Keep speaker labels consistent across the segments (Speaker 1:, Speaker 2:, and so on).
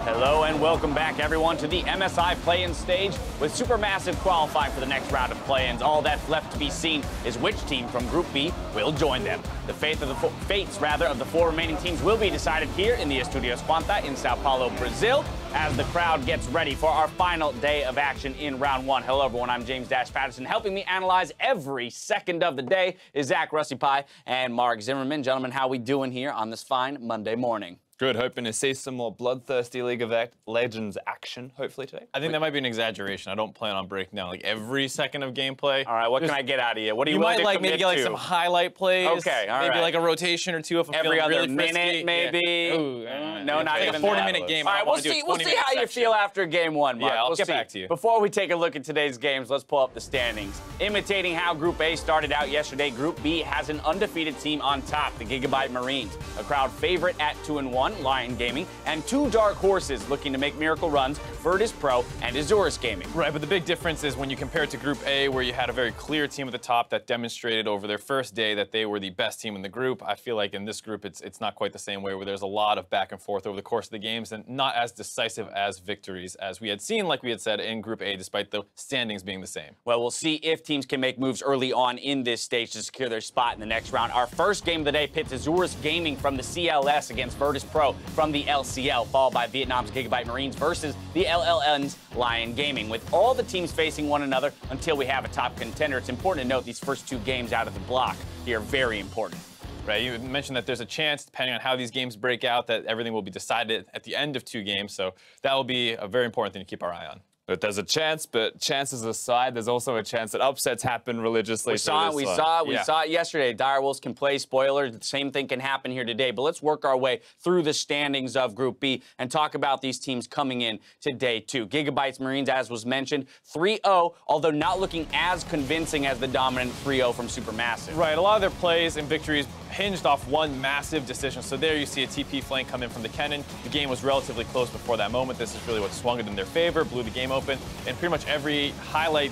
Speaker 1: Hello and welcome back, everyone, to the MSI play-in stage with Supermassive qualifying for the next round of play-ins. All that's left to be seen is which team from Group B will join them. The fates of the four remaining teams will be decided here in the Estúdios Quanta in Sao Paulo, Brazil, as the crowd gets ready for our final day of action in round one. Hello, everyone. I'm James Dash Patterson. Helping me analyze every second of the day is Zach Rusty Pie and Mark Zimmerman. Gentlemen, how we doing here on this fine Monday morning?
Speaker 2: Good, hoping to see some more bloodthirsty League of Legends action, hopefully today.
Speaker 3: I think that might be an exaggeration. I don't plan on breaking down like every second of gameplay.
Speaker 1: All right, what can I get out of you? What do you
Speaker 3: might like maybe get like some highlight plays.
Speaker 1: Okay, all right.
Speaker 3: Maybe like a rotation or two if I'm
Speaker 1: every
Speaker 3: feeling
Speaker 1: other
Speaker 3: really
Speaker 1: minute,
Speaker 3: frisky.
Speaker 1: maybe.
Speaker 3: Yeah.
Speaker 1: Ooh, no, not even
Speaker 3: a 40-minute game.
Speaker 1: All right, we'll see how you feel after game one, Mark.
Speaker 3: Yeah, I'll get
Speaker 1: see.
Speaker 3: back to you.
Speaker 1: Before we take a look at today's games, let's pull up the standings. Imitating how Group A started out yesterday, Group B has an undefeated team on top, the Gigabyte Marines, a crowd favorite at 2-1, Lion Gaming, and two dark horses looking to make miracle runs, Virtus.pro and Isurus Gaming.
Speaker 3: Right, but the big difference is when you compare it to Group A, where you had a very clear team at the top that demonstrated over their first day that they were the best team in the group. I feel like in this group, it's not quite the same way, where there's a lot of back and forth over the course of the games and not as decisive as victories as we had seen, like we had said, in Group A, despite the standings being the same.
Speaker 1: Well, we'll see if teams can make moves early on in this stage to secure their spot in the next round. Our first game of the day pits Isurus Gaming from the CLS against Virtus.pro from the LCL, followed by Vietnam's Gigabyte Marines versus the LLN's Lion Gaming, with all the teams facing one another until we have a top contender. It's important to note these first two games out of the block here are very important.
Speaker 3: Right, you mentioned that there's a chance, depending on how these games break out, that everything will be decided at the end of two games, so that will be a very important thing to keep our eye on.
Speaker 2: But there's a chance, but chances aside, there's also a chance that upsets happen religiously.
Speaker 1: We saw it yesterday. Direwolves can play spoilers. The same thing can happen here today. But let's work our way through the standings of Group B and talk about these teams coming in to day two. Gigabyte's Marines, as was mentioned, 3-0, although not looking as convincing as the dominant 3-0 from Supermassive.
Speaker 3: Right, a lot of their plays and victories hinged off one massive decision. So there you see a TP flank come in from the cannon. The game was relatively close before that moment. This is really what swung it in their favor, blew the game open, and pretty much every highlight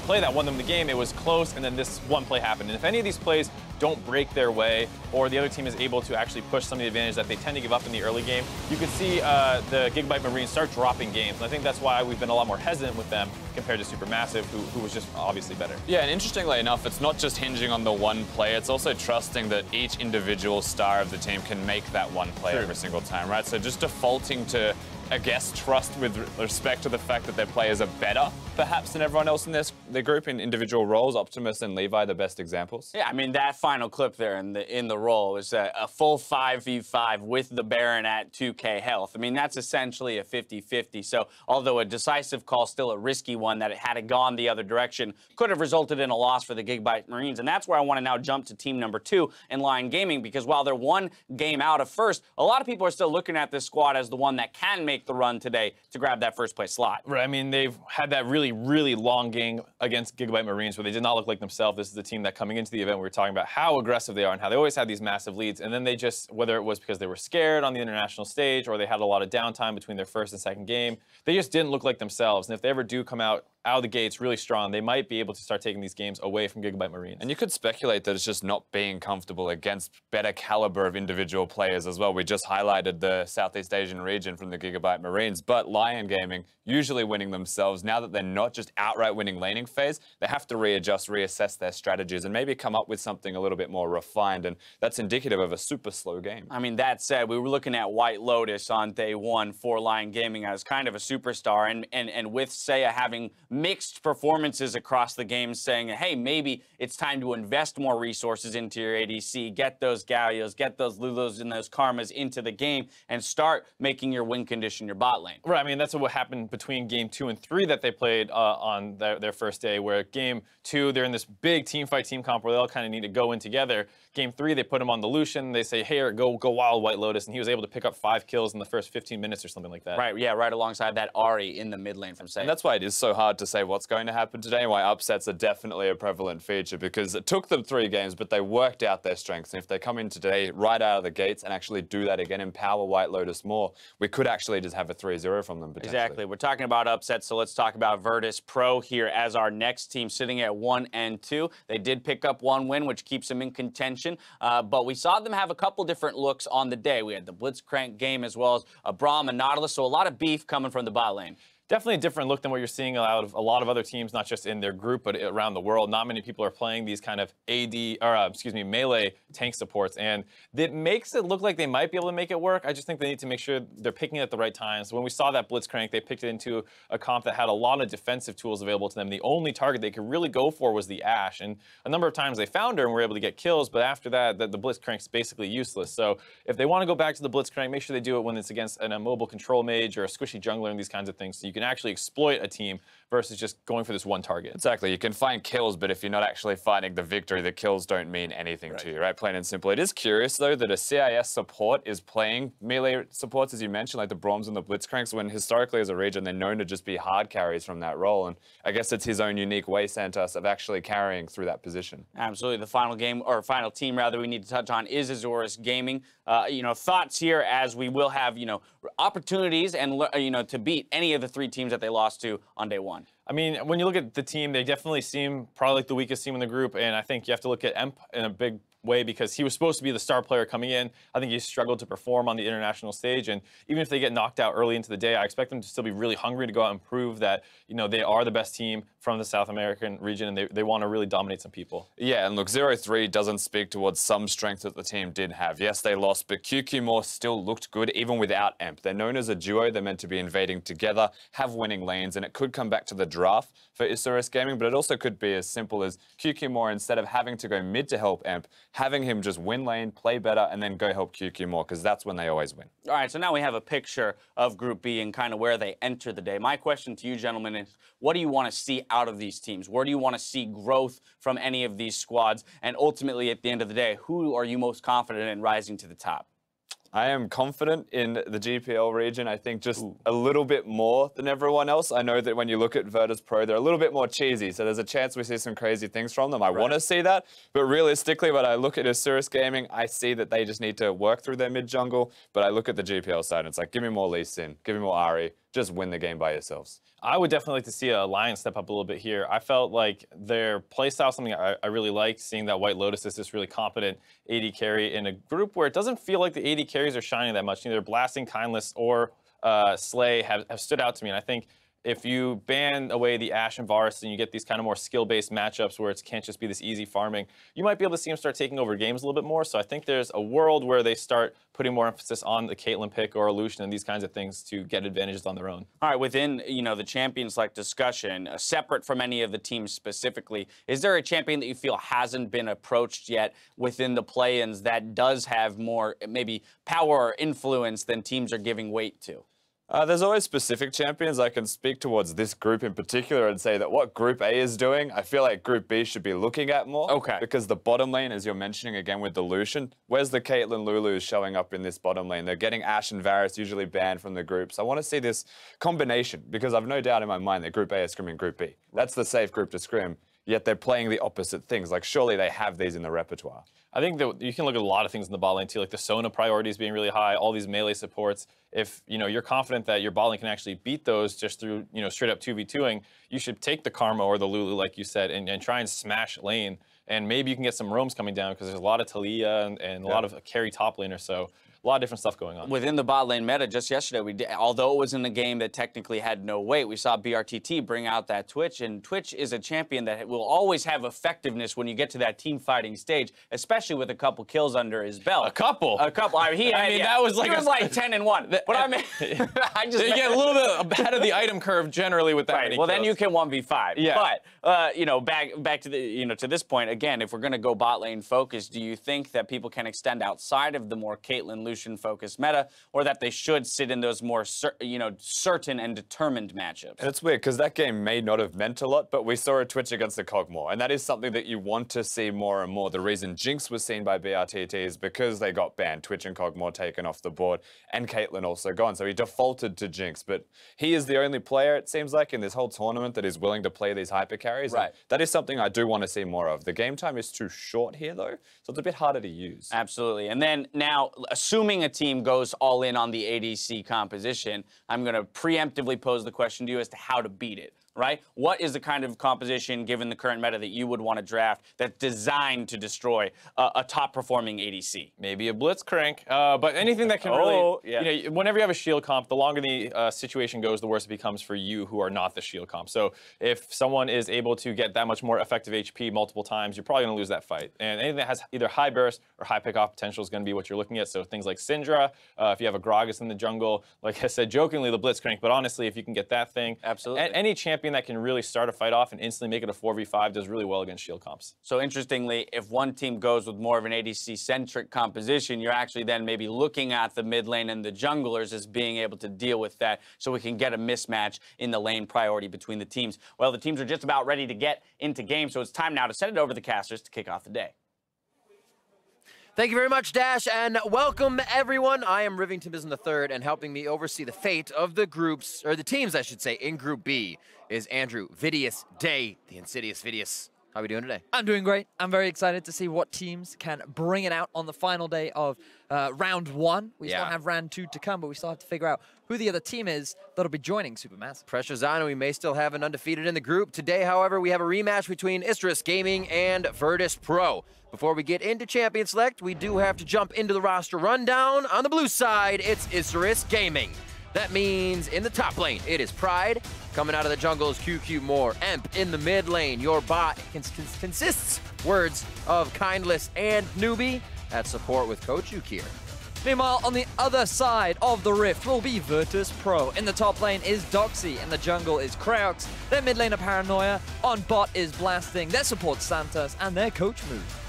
Speaker 3: play that won them the game, it was close, and then this one play happened. And if any of these plays don't break their way, or the other team is able to actually push some of the advantage that they tend to give up in the early game, you could see the Gigabyte Marines start dropping games. And I think that's why we've been a lot more hesitant with them compared to Supermassive, who was just obviously better.
Speaker 2: Yeah, and interestingly enough, it's not just hinging on the one play, it's also trusting that each individual star of the team can make that one play every single time, right? So just defaulting to, I guess, trust with respect to the fact that their players are better, perhaps, than everyone else in their group in individual roles. Optimus and Levi, the best examples.
Speaker 1: Yeah, I mean, that final clip there in the role is a full 5v5 with the Baron at 2k health. I mean, that's essentially a 50-50. So, although a decisive call, still a risky one that, had it gone the other direction, could have resulted in a loss for the Gigabyte Marines. And that's where I want to now jump to team number 2 in Lion Gaming, because while they're one game out of first, a lot of people are still looking at this squad as the one that can make make the run today to grab that first place slot.
Speaker 3: Right. I mean, they've had that really, really long game against Gigabyte Marines where they did not look like themselves. This is the team that coming into the event, we were talking about how aggressive they are and how they always had these massive leads. And then they just, whether it was because they were scared on the international stage or they had a lot of downtime between their first and second game, they just didn't look like themselves. And if they ever do come out of the gates really strong, they might be able to start taking these games away from Gigabyte Marines.
Speaker 2: And you could speculate that it's just not being comfortable against better caliber of individual players as well. We just highlighted the Southeast Asian region from the Gigabyte Marines, but Lion Gaming usually winning themselves. Now that they're not just outright winning laning phase, they have to readjust, reassess their strategies, and maybe come up with something a little bit more refined, and that's indicative of a super slow game.
Speaker 1: I mean, that said, we were looking at White Lotus on day one for Lion Gaming as kind of a superstar, and with Seiya having mixed performances across the game, saying, hey, maybe it's time to invest more resources into your ADC, get those Gallios, get those Lulos and those Karmas into the game, and start making your win condition your bot lane.
Speaker 3: Right, I mean, that's what happened between game 2 and 3 that they played on their first day, where game 2, they're in this big team fight, team comp, where they all kind of need to go in together. Game 3, they put him on the Lucian. They say, hey, go wild, White Lotus, and he was able to pick up 5 kills in the first 15 minutes or something like that.
Speaker 1: Right, yeah, right alongside that Ahri in the mid lane from Seiya.
Speaker 2: And that's why it is so hard to say what's going to happen today and why upsets are definitely a prevalent feature, because it took them 3 games, but they worked out their strengths. And if they come in today right out of the gates and actually do that again, empower White Lotus more, we could actually just have a 3-0 from them potentially.
Speaker 1: Exactly. We're talking about upsets, so let's talk about Virtus.pro here as our next team, sitting at 1 and 2. They did pick up 1 win, which keeps them in contention, but we saw them have a couple different looks on the day. We had the Blitzcrank game as well as a Braum and Nautilus, so a lot of beef coming from the bot lane.
Speaker 3: Definitely a different look than what you're seeing out of a lot of other teams, not just in their group, but around the world. Not many people are playing these kind of melee tank supports, and it makes it look like they might be able to make it work. I just think they need to make sure they're picking it at the right times. When we saw that Blitzcrank, they picked it into a comp that had a lot of defensive tools available to them. The only target they could really go for was the Ashe, and a number of times they found her and were able to get kills, but after that, the Blitzcrank's basically useless. So if they want to go back to the Blitzcrank, make sure they do it when it's against an immobile control mage or a squishy jungler and these kinds of things, so you can actually exploit a team versus just going for this one target.
Speaker 2: Exactly. You can find kills, but if you're not actually finding the victory, the kills don't mean anything to you, right? Plain and simple. It is curious, though, that a CIS support is playing melee supports, as you mentioned, like the Brahms and the Blitzcranks, when historically as a region, they're known to just be hard carries from that role. And I guess it's his own unique way, Santos, of actually carrying through that position.
Speaker 1: Absolutely. The final game, or final team, rather, we need to touch on is Isurus Gaming. Thoughts here, as we will have, opportunities and, to beat any of the 3 teams that they lost to on day 1.
Speaker 3: I mean, when you look at the team, they definitely seem probably like the weakest team in the group, and I think you have to look at Emp in a big way because he was supposed to be the star player coming in. I think he struggled to perform on the international stage, and even if they get knocked out early into the day, I expect them to still be really hungry to go out and prove that, they are the best team from the South American region, and they want to really dominate some people.
Speaker 2: Yeah, and look, 0-3 doesn't speak towards some strength that the team did have. Yes, they lost, but QQ still looked good even without Emp. They're known as a duo. They're meant to be invading together, have winning lanes, and it could come back to the draft for Isurus Gaming, but it also could be as simple as QQ, instead of having to go mid to help Emp, having him just win lane, play better, and then go help QQ because that's when they always win.
Speaker 1: All right, so now we have a picture of Group B and kind of where they enter the day. My question to you, gentlemen, is what do you want to see out of these teams? Where do you want to see growth from any of these squads? And ultimately, at the end of the day, who are you most confident in rising to the top?
Speaker 2: I am confident in the GPL region. I think just a little bit more than everyone else. I know that when you look at Virtus.pro, they're a little bit more cheesy, so there's a chance we see some crazy things from them. I want to see that, but realistically, when I look at Isurus Gaming, I see that they just need to work through their mid-jungle, but I look at the GPL side, and it's like, give me more Lee Sin, give me more Ahri, just win the game by yourselves.
Speaker 3: I would definitely like to see a Lion step up a little bit here. I felt like their playstyle is something I really liked, seeing that White Lotus is this really competent AD carry in a group where it doesn't feel like the AD carries are shining that much. Neither Blasting, Kindless, or Slay have stood out to me, and I think if you ban away the Ashe and Varus and you get these kind of more skill-based matchups where it can't just be this easy farming, you might be able to see them start taking over games a little bit more. So I think there's a world where they start putting more emphasis on the Caitlyn pick or Lucian and these kinds of things to get advantages on their own.
Speaker 1: All right, within the champions-like discussion, separate from any of the teams specifically, is there a champion that you feel hasn't been approached yet within the play-ins that does have more maybe power or influence than teams are giving weight to?
Speaker 2: There's always specific champions. I can speak towards this group in particular and say that what Group A is doing, I feel like Group B should be looking at more.
Speaker 1: Okay.
Speaker 2: Because the bottom lane, as you're mentioning again with the Lucian, where's the Caitlyn Lulu showing up in this bottom lane? They're getting Ashe and Varus usually banned from the groups. I want to see this combination because I've no doubt in my mind that Group A is scrimming Group B. That's the safe group to scrim, yet they're playing the opposite things. Like, surely they have these in the repertoire.
Speaker 3: I think that you can look at a lot of things in the bot lane too, like the Sona priorities being really high, all these melee supports. If you're confident that your bot lane can actually beat those just through straight up 2v2ing, you should take the Karma or the Lulu, like you said, and try and smash lane. And maybe you can get some roams coming down because there's a lot of Talia and a lot of carry top laner. So a lot of different stuff going on.
Speaker 1: Within the bot lane meta, just yesterday, although it was in a game that technically had no weight, we saw BRTT bring out that Twitch, and Twitch is a champion that will always have effectiveness when you get to that team fighting stage, especially with a couple kills under his belt.
Speaker 3: A couple.
Speaker 1: I mean,
Speaker 3: that was like
Speaker 1: he was like 10-1. But I mean, I just
Speaker 3: you get a little bit ahead of the item curve generally with that.
Speaker 1: Right.
Speaker 3: Many
Speaker 1: well,
Speaker 3: kills.
Speaker 1: then you can 1v5.
Speaker 3: Yeah.
Speaker 1: But back to the to this point again, if we're going to go bot lane focused, do you think that people can extend outside of the more Caitlyn Lucian focused meta, or that they should sit in those more certain and determined matchups?
Speaker 2: And it's weird because that game may not have meant a lot, but we saw a Twitch against the Cogmore, and that is something that you want to see more and more. The reason Jinx was seen by BRTT is because they got banned. Twitch and Cogmore taken off the board, and Caitlyn also gone, so he defaulted to Jinx. But he is the only player, it seems like, in this whole tournament that is willing to play these hyper carries.
Speaker 1: Right.
Speaker 2: That is something I do want to see more of. The game time is too short here, though, so it's a bit harder to use.
Speaker 1: Absolutely. And then now, assuming a team goes all in on the ADC composition, I'm going to preemptively pose the question to you as to how to beat it. Right? What is the kind of composition, given the current meta, that you would want to draft that's designed to destroy a top-performing ADC?
Speaker 3: Maybe a Blitzcrank, but anything that can really, whenever you have a shield comp, the longer the situation goes, the worse it becomes for you who are not the shield comp. So if someone is able to get that much more effective HP multiple times, you're probably going to lose that fight. And anything that has either high burst or high pick-off potential is going to be what you're looking at. So things like Syndra, if you have a Gragas in the jungle, like I said, jokingly, the Blitzcrank, but honestly, if you can get that thing,
Speaker 1: absolutely,
Speaker 3: any champion that can really start a fight off and instantly make it a 4v5 does really well against shield comps.
Speaker 1: So interestingly, if one team goes with more of an ADC-centric composition, you're actually then maybe looking at the mid lane and the junglers as being able to deal with that so we can get a mismatch in the lane priority between the teams. Well, the teams are just about ready to get into game, so it's time now to send it over to the casters to kick off the day.
Speaker 4: Thank you very much, Dash, and welcome, everyone. I am Rivington Bism III, and helping me oversee the fate of the groups, or the teams, I should say, in Group B is Andrew Vidius Day, the insidious Vidius. How are we doing today?
Speaker 5: I'm doing great. I'm very excited to see what teams can bring it out on the final day of round 1. We still have round 2 to come, but we still have to figure out who the other team is that'll be joining Supermassive.
Speaker 4: Pressure's on, and we may still have an undefeated in the group. Today, however, we have a rematch between Isurus Gaming and Virtus.pro. Before we get into Champion Select, we do have to jump into the roster rundown. On the blue side, it's Isurus Gaming. That means in the top lane, it is Pride. Coming out of the jungle is QQ Moore. Emp in the mid lane. Your bot consists, words of Kindless and Newbie. At support with Coach Ukir.
Speaker 5: Meanwhile, on the other side of the rift will be Virtus.pro. In the top lane is Doxy. In the jungle is Creox. Their mid laner Paranoia. On bot is Blasting. Their support Santos. And their coach move.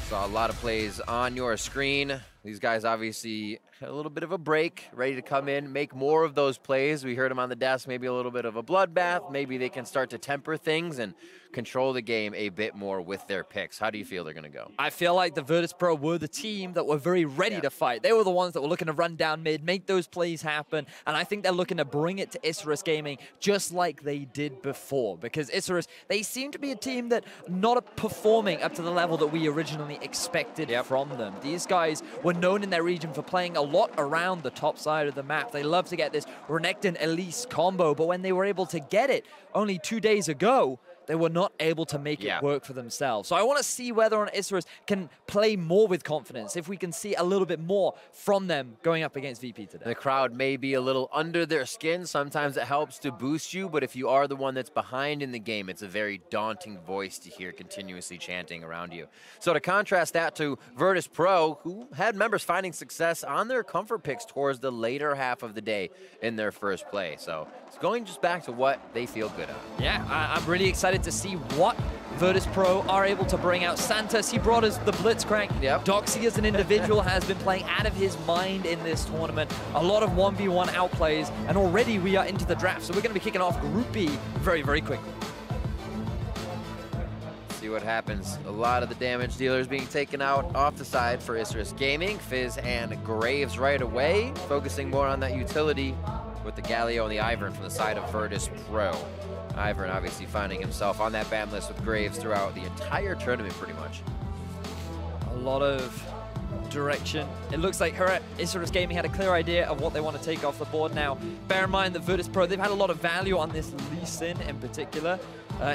Speaker 4: Saw a lot of plays on your screen. These guys obviously had a little bit of a break, ready to come in, make more of those plays. We heard them on the desk, maybe a little bit of a bloodbath. Maybe they can start to temper things and control the game a bit more with their picks. How do you feel they're going to go?
Speaker 5: I feel like the Virtus.pro were the team that were very ready to fight. They were the ones that were looking to run down mid, make those plays happen, and I think they're looking to bring it to Isurus Gaming just like they did before, because Isurus, they seem to be a team that not performing up to the level that we originally expected from them. These guys were known in their region for playing a lot around the top side of the map. They love to get this Renekton Elise combo, but when they were able to get it only 2 days ago, they were not able to make it work for themselves. So I want to see whether or not Isurus can play more with confidence, if we can see a little bit more from them going up against VP today.
Speaker 4: The crowd may be a little under their skin. Sometimes it helps to boost you, but if you are the one that's behind in the game, it's a very daunting voice to hear continuously chanting around you. So to contrast that to Virtus.pro, who had members finding success on their comfort picks towards the later half of the day in their first play. So it's going just back to what they feel good at.
Speaker 5: Yeah, I'm really excited excited to see what Virtus.pro are able to bring out. Santos, he brought us the Blitzcrank.
Speaker 4: Yep.
Speaker 5: Doxy as an individual has been playing out of his mind in this tournament. A lot of 1v1 outplays, and already we are into the draft. So we're going to be kicking off Group B very, very quickly.
Speaker 4: See what happens. A lot of the damage dealers being taken out off the side for Isurus Gaming. Fizz and Graves right away, focusing more on that utility with the Galio and the Ivern from the side of Virtus.pro. Ivern obviously finding himself on that ban list with Graves throughout the entire tournament pretty much.
Speaker 5: A lot of direction. It looks like Isurus Gaming had a clear idea of what they want to take off the board now. Bear in mind that Virtus.pro, they've had a lot of value on this Lee Sin in particular.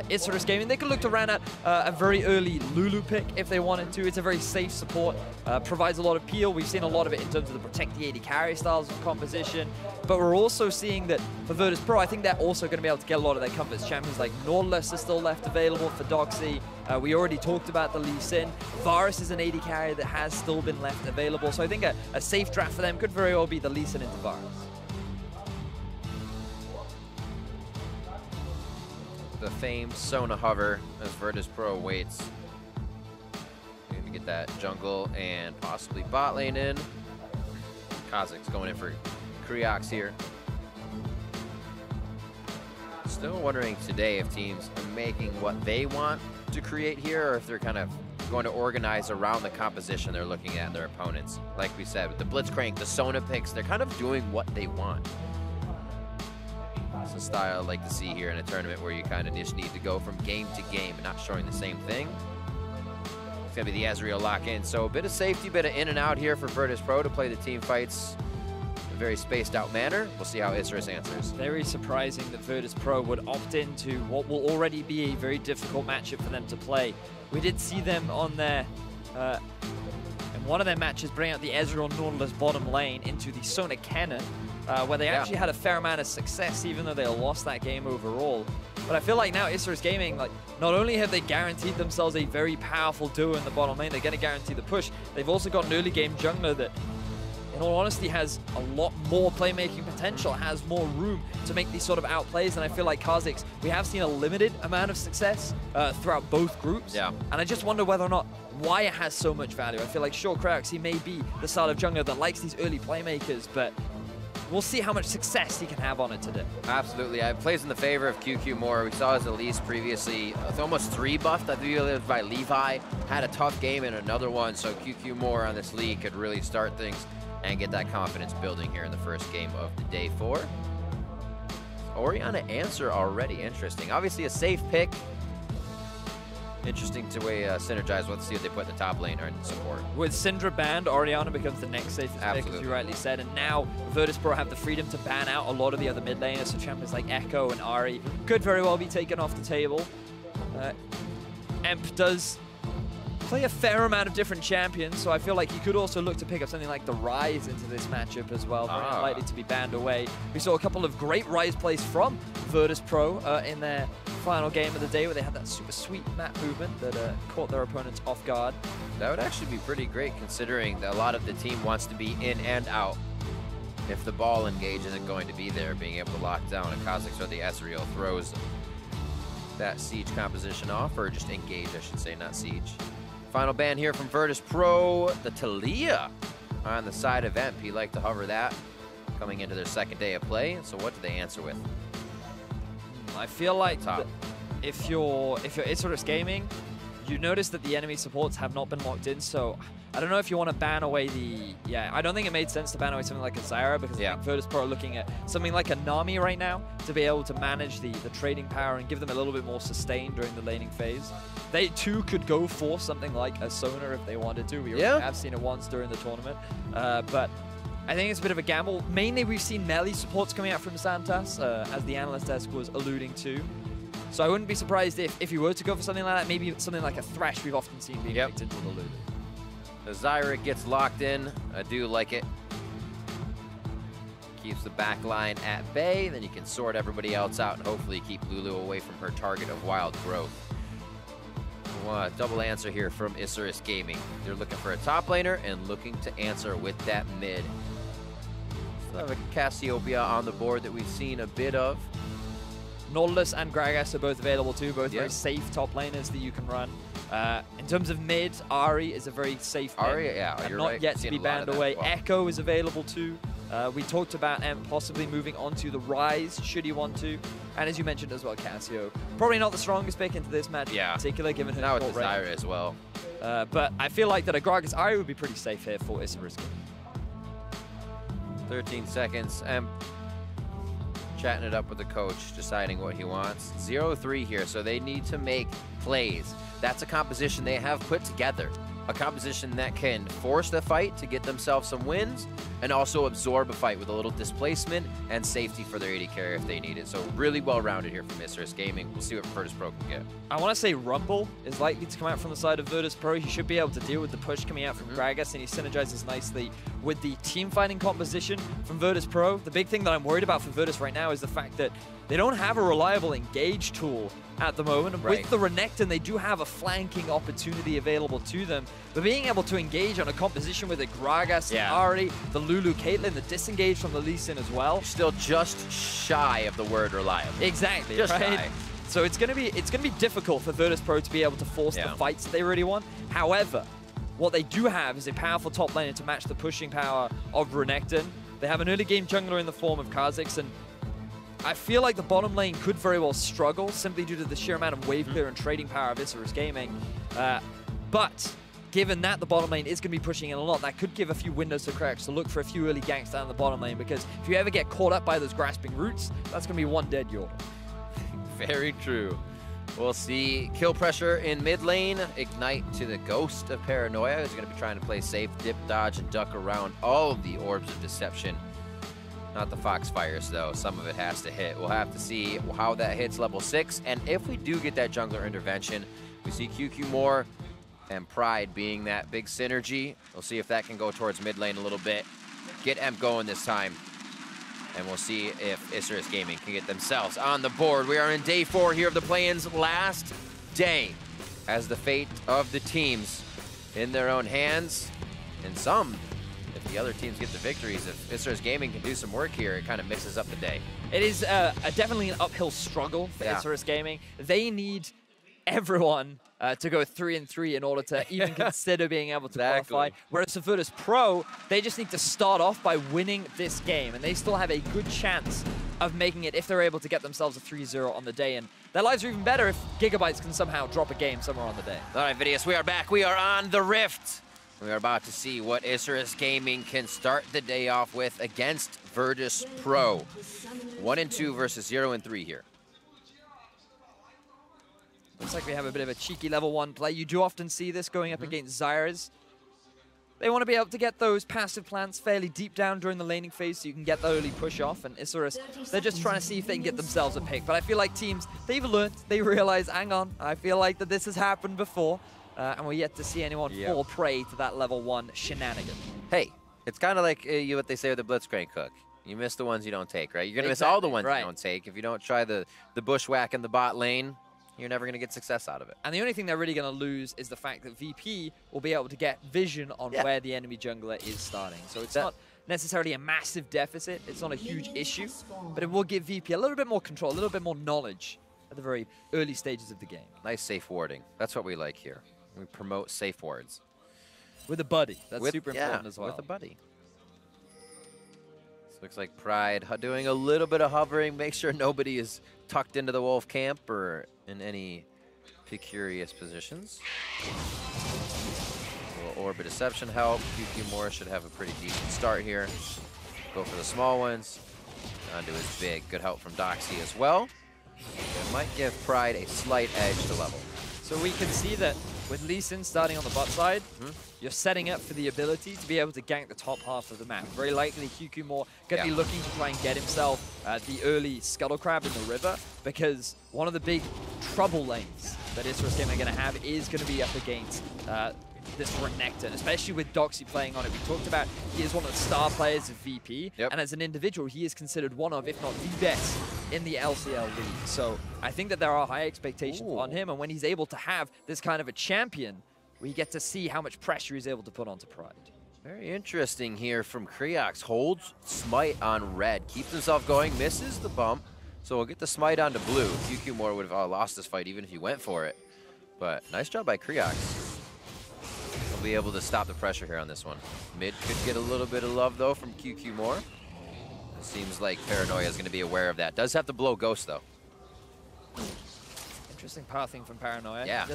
Speaker 5: Isurus Gaming, they could look to round out a very early Lulu pick if they wanted to. It's a very safe support, provides a lot of peel. We've seen a lot of it in terms of the protect the AD carry styles of composition, but we're also seeing that for Virtus.pro, I think they're also going to be able to get a lot of their comforts. Champions like Nautilus are still left available for Doxy. We already talked about the Lee Sin. Varus is an AD carry that has still been left available, so I think a safe draft for them could very well be the Lee Sin into Varus.
Speaker 4: The famed Sona hover as Virtus.pro waits. Going to get that jungle and possibly bot lane in. Kha'Zix going in for Kriox here. Still wondering today if teams are making what they want to create here, or if they're kind of going to organize around the composition they're looking at in their opponents. Like we said, with the Blitzcrank, the Sona picks, they're kind of doing what they want. It's a style I'd like to see here in a tournament where you kind of just need to go from game to game and not showing the same thing. It's going to be the Ezreal lock-in, so a bit of safety, bit of in and out here for Virtus.pro to play the team fights in a very spaced out manner. We'll see how Isurus answers.
Speaker 5: Very surprising that Virtus.pro would opt into what will already be a very difficult matchup for them to play. We did see them on their, in one of their matches, bring out the Ezreal Nautilus bottom lane into the Sona Cannon, where they actually had a fair amount of success, even though they lost that game overall. But I feel like now Isurus Gaming, like, not only have they guaranteed themselves a very powerful duo in the bottom lane, they're going to guarantee the push, they've also got an early game jungler that, in all honesty, has a lot more playmaking potential, has more room to make these sort of outplays. And I feel like Kha'Zix, we have seen a limited amount of success throughout both groups.
Speaker 4: Yeah.
Speaker 5: And I just wonder whether or not why it has so much value. I feel like, sure, Kriox, he may be the style of jungler that likes these early playmakers, but we'll see how much success he can have on it today.
Speaker 4: Absolutely. It plays in the favor of QQ more. We saw his Elise previously. It's almost 3 buffed. I think it was by Levi. Had a tough game in another one, so QQ more on this league could really start things and get that confidence building here in the first game of the day 4. Orianna answer already. Interesting. Obviously a safe pick. Interesting to way synergize with, see what they put in the top lane or in support.
Speaker 5: With Syndra banned, Orianna becomes the next safest pick, as you rightly said, and now Virtus.pro have the freedom to ban out a lot of the other mid laners, so champions like Echo and Ahri could very well be taken off the table. Emp does play a fair amount of different champions, so I feel like he could also look to pick up something like the Ryze into this matchup as well, very unlikely to be banned away. We saw a couple of great Ryze plays from Virtus.pro in their final game of the day, where they had that super sweet map movement that caught their opponents off guard.
Speaker 4: That would actually be pretty great, considering that a lot of the team wants to be in and out. If the ball engage isn't going to be there, being able to lock down a Kha'Zix or the Ezreal throws that siege composition off, or just engage, I should say, not siege. Final ban here from Virtus.pro, the Talia on the side of Emp. He liked to hover that coming into their second day of play. So what do they answer with?
Speaker 5: I feel like if you're Isurus Gaming, you notice that the enemy supports have not been locked in, so I don't know if you want to ban away the... Yeah, I don't think it made sense to ban away something like a Zyra, because I think Virtus.pro are looking at something like a Nami right now to be able to manage the trading power and give them a little bit more sustain during the laning phase. They too could go for something like a Sona if they wanted to. We already have seen it once during the tournament, but I think it's a bit of a gamble. Mainly we've seen melee supports coming out from Santos, as the analyst desk was alluding to. So I wouldn't be surprised if you were to go for something like that, maybe something like a Thresh we've often seen being picked into the Lulu.
Speaker 4: The Zyra gets locked in. I do like it. Keeps the back line at bay, then you can sort everybody else out and hopefully keep Lulu away from her target of wild growth. Double answer here from Isurus Gaming. They're looking for a top laner and looking to answer with that mid. Still have a Cassiopeia on the board that we've seen a bit of.
Speaker 5: Nautilus and Gragas are both available too, both very safe top laners that you can run. In terms of mid, Ahri is a very safe mid.
Speaker 4: Ahri, yeah,
Speaker 5: and
Speaker 4: you're
Speaker 5: not
Speaker 4: right.
Speaker 5: yet to be banned away.
Speaker 4: Well.
Speaker 5: Echo is available too. We talked about possibly moving on to the Rise, should he want to. And as you mentioned as well, Cassio. Probably not the strongest pick into this match in particular, given her
Speaker 4: now with
Speaker 5: short
Speaker 4: Desire
Speaker 5: range.
Speaker 4: as well.
Speaker 5: But I feel like that a Gragas Ahri would be pretty safe here for Isurus.
Speaker 4: 13 seconds. Chatting it up with the coach, deciding what he wants. 0-3 here, so they need to make plays. That's a composition they have put together. A composition that can force the fight to get themselves some wins and also absorb a fight with a little displacement and safety for their AD carry if they need it. So really well-rounded here from Isurus Gaming. We'll see what Virtus.pro can get.
Speaker 5: I want to say Rumble is likely to come out from the side of Virtus.pro. He should be able to deal with the push coming out from Gragas, and he synergizes nicely with the team fighting composition from Virtus.pro. The big thing that I'm worried about for Virtus right now is the fact that they don't have a reliable engage tool at the moment. With the Renekton, they do have a flanking opportunity available to them. But being able to engage on a composition with a Gragas, Ahri, the Lulu, Caitlyn, the disengage from the Lee Sin as well.
Speaker 4: You're still just shy of the word reliable.
Speaker 5: Exactly,
Speaker 4: just
Speaker 5: right?
Speaker 4: shy.
Speaker 5: So it's gonna be difficult for Virtus.pro to be able to force the fights that they really want. However, what they do have is a powerful top laner to match the pushing power of Renekton. They have an early game jungler in the form of Kha'Zix, and I feel like the bottom lane could very well struggle simply due to the sheer amount of wave clear and trading power of Isurus Gaming. But given that the bottom lane is going to be pushing in a lot, that could give a few windows to cracks to look for a few early ganks down the bottom lane, because if you ever get caught up by those grasping roots, that's going to be one dead Yordle.
Speaker 4: Very true. We'll see kill pressure in mid lane, ignite to the Ghost of Paranoia, who's going to be trying to play safe, dip, dodge, and duck around all of the Orbs of Deception. Not the Foxfires, though. Some of it has to hit. We'll have to see how that hits level 6. And if we do get that jungler intervention, we see QQ more and Pride being that big synergy. We'll see if that can go towards mid lane a little bit. Get Emp going this time. And we'll see if Isurus Gaming can get themselves on the board. We are in day 4 here of the play-in's last day, as the fate of the teams in their own hands. And some, if the other teams get the victories, if Isurus Gaming can do some work here, it kind of mixes up the day.
Speaker 5: It is definitely an uphill struggle for Isurus Gaming. They need everyone to go 3-3 in order to even consider being able to qualify. Whereas for Virtus.pro, they just need to start off by winning this game, and they still have a good chance of making it if they're able to get themselves a 3-0 on the day. And their lives are even better if Gigabytes can somehow drop a game somewhere on the day.
Speaker 4: All right, Vidius, we are back. We are on the Rift. We are about to see what Isurus Gaming can start the day off with against Virtus.pro. 1-2 versus 0-3 here.
Speaker 5: Looks like we have a bit of a cheeky level 1 play. You do often see this going up against Zyres. They want to be able to get those passive plants fairly deep down during the laning phase so you can get the early push off. And Isurus, they're just trying to see if they can get themselves a pick. But I feel like teams, they've learned, they realize, hang on, I feel like that this has happened before. And we're yet to see anyone fall prey to that level 1 shenanigan.
Speaker 4: Hey, it's kind of like what they say with the Blitzcrank hook. You miss the ones you don't take, right? You're going to miss all the ones you don't take. If you don't try the bushwhack in the bot lane, you're never going to get success out of it.
Speaker 5: And the only thing they're really going to lose is the fact that VP will be able to get vision on where the enemy jungler is starting. So it's not necessarily a massive deficit. It's not a huge issue, but it will give VP a little bit more control, a little bit more knowledge at the very early stages of the game.
Speaker 4: Nice safe warding. That's what we like here. We promote safe wards.
Speaker 5: With a buddy. That's super important as well.
Speaker 4: With a buddy. This looks like Pride doing a little bit of hovering. Make sure nobody is tucked into the wolf camp or in any precarious positions. A little Orb of Deception help. QQ Moore should have a pretty decent start here. Go for the small ones. Onto his big. Good help from Doxy as well. It might give Pride a slight edge to level.
Speaker 5: So we can see that with Lee Sin starting on the bot side, you're setting up for the ability to be able to gank the top half of the map. Very likely QQ Moore going to be looking to try and get himself the early Scuttle Crab in the river, because one of the big trouble lanes that Isurus Gaming are going to have is going to be up against this Renekton, especially with Doxy playing on it. We talked about he is one of the star players of VP, and as an individual, he is considered one of, if not the best, in the LCL league. So I think that there are high expectations on him, and when he's able to have this kind of a champion, we get to see how much pressure he's able to put onto Pride.
Speaker 4: Very interesting here from Creox. Holds Smite on red, keeps himself going, misses the bump, So we'll get the smite onto blue. QQ Moore would have lost this fight even if he went for it. But nice job by Creox. He'll be able to stop the pressure here on this one. Mid could get a little bit of love, though, from QQ Moore. It seems like Paranoia is going to be aware of that. Does have to blow Ghost, though.
Speaker 5: Interesting pathing from Paranoia.
Speaker 4: Yeah.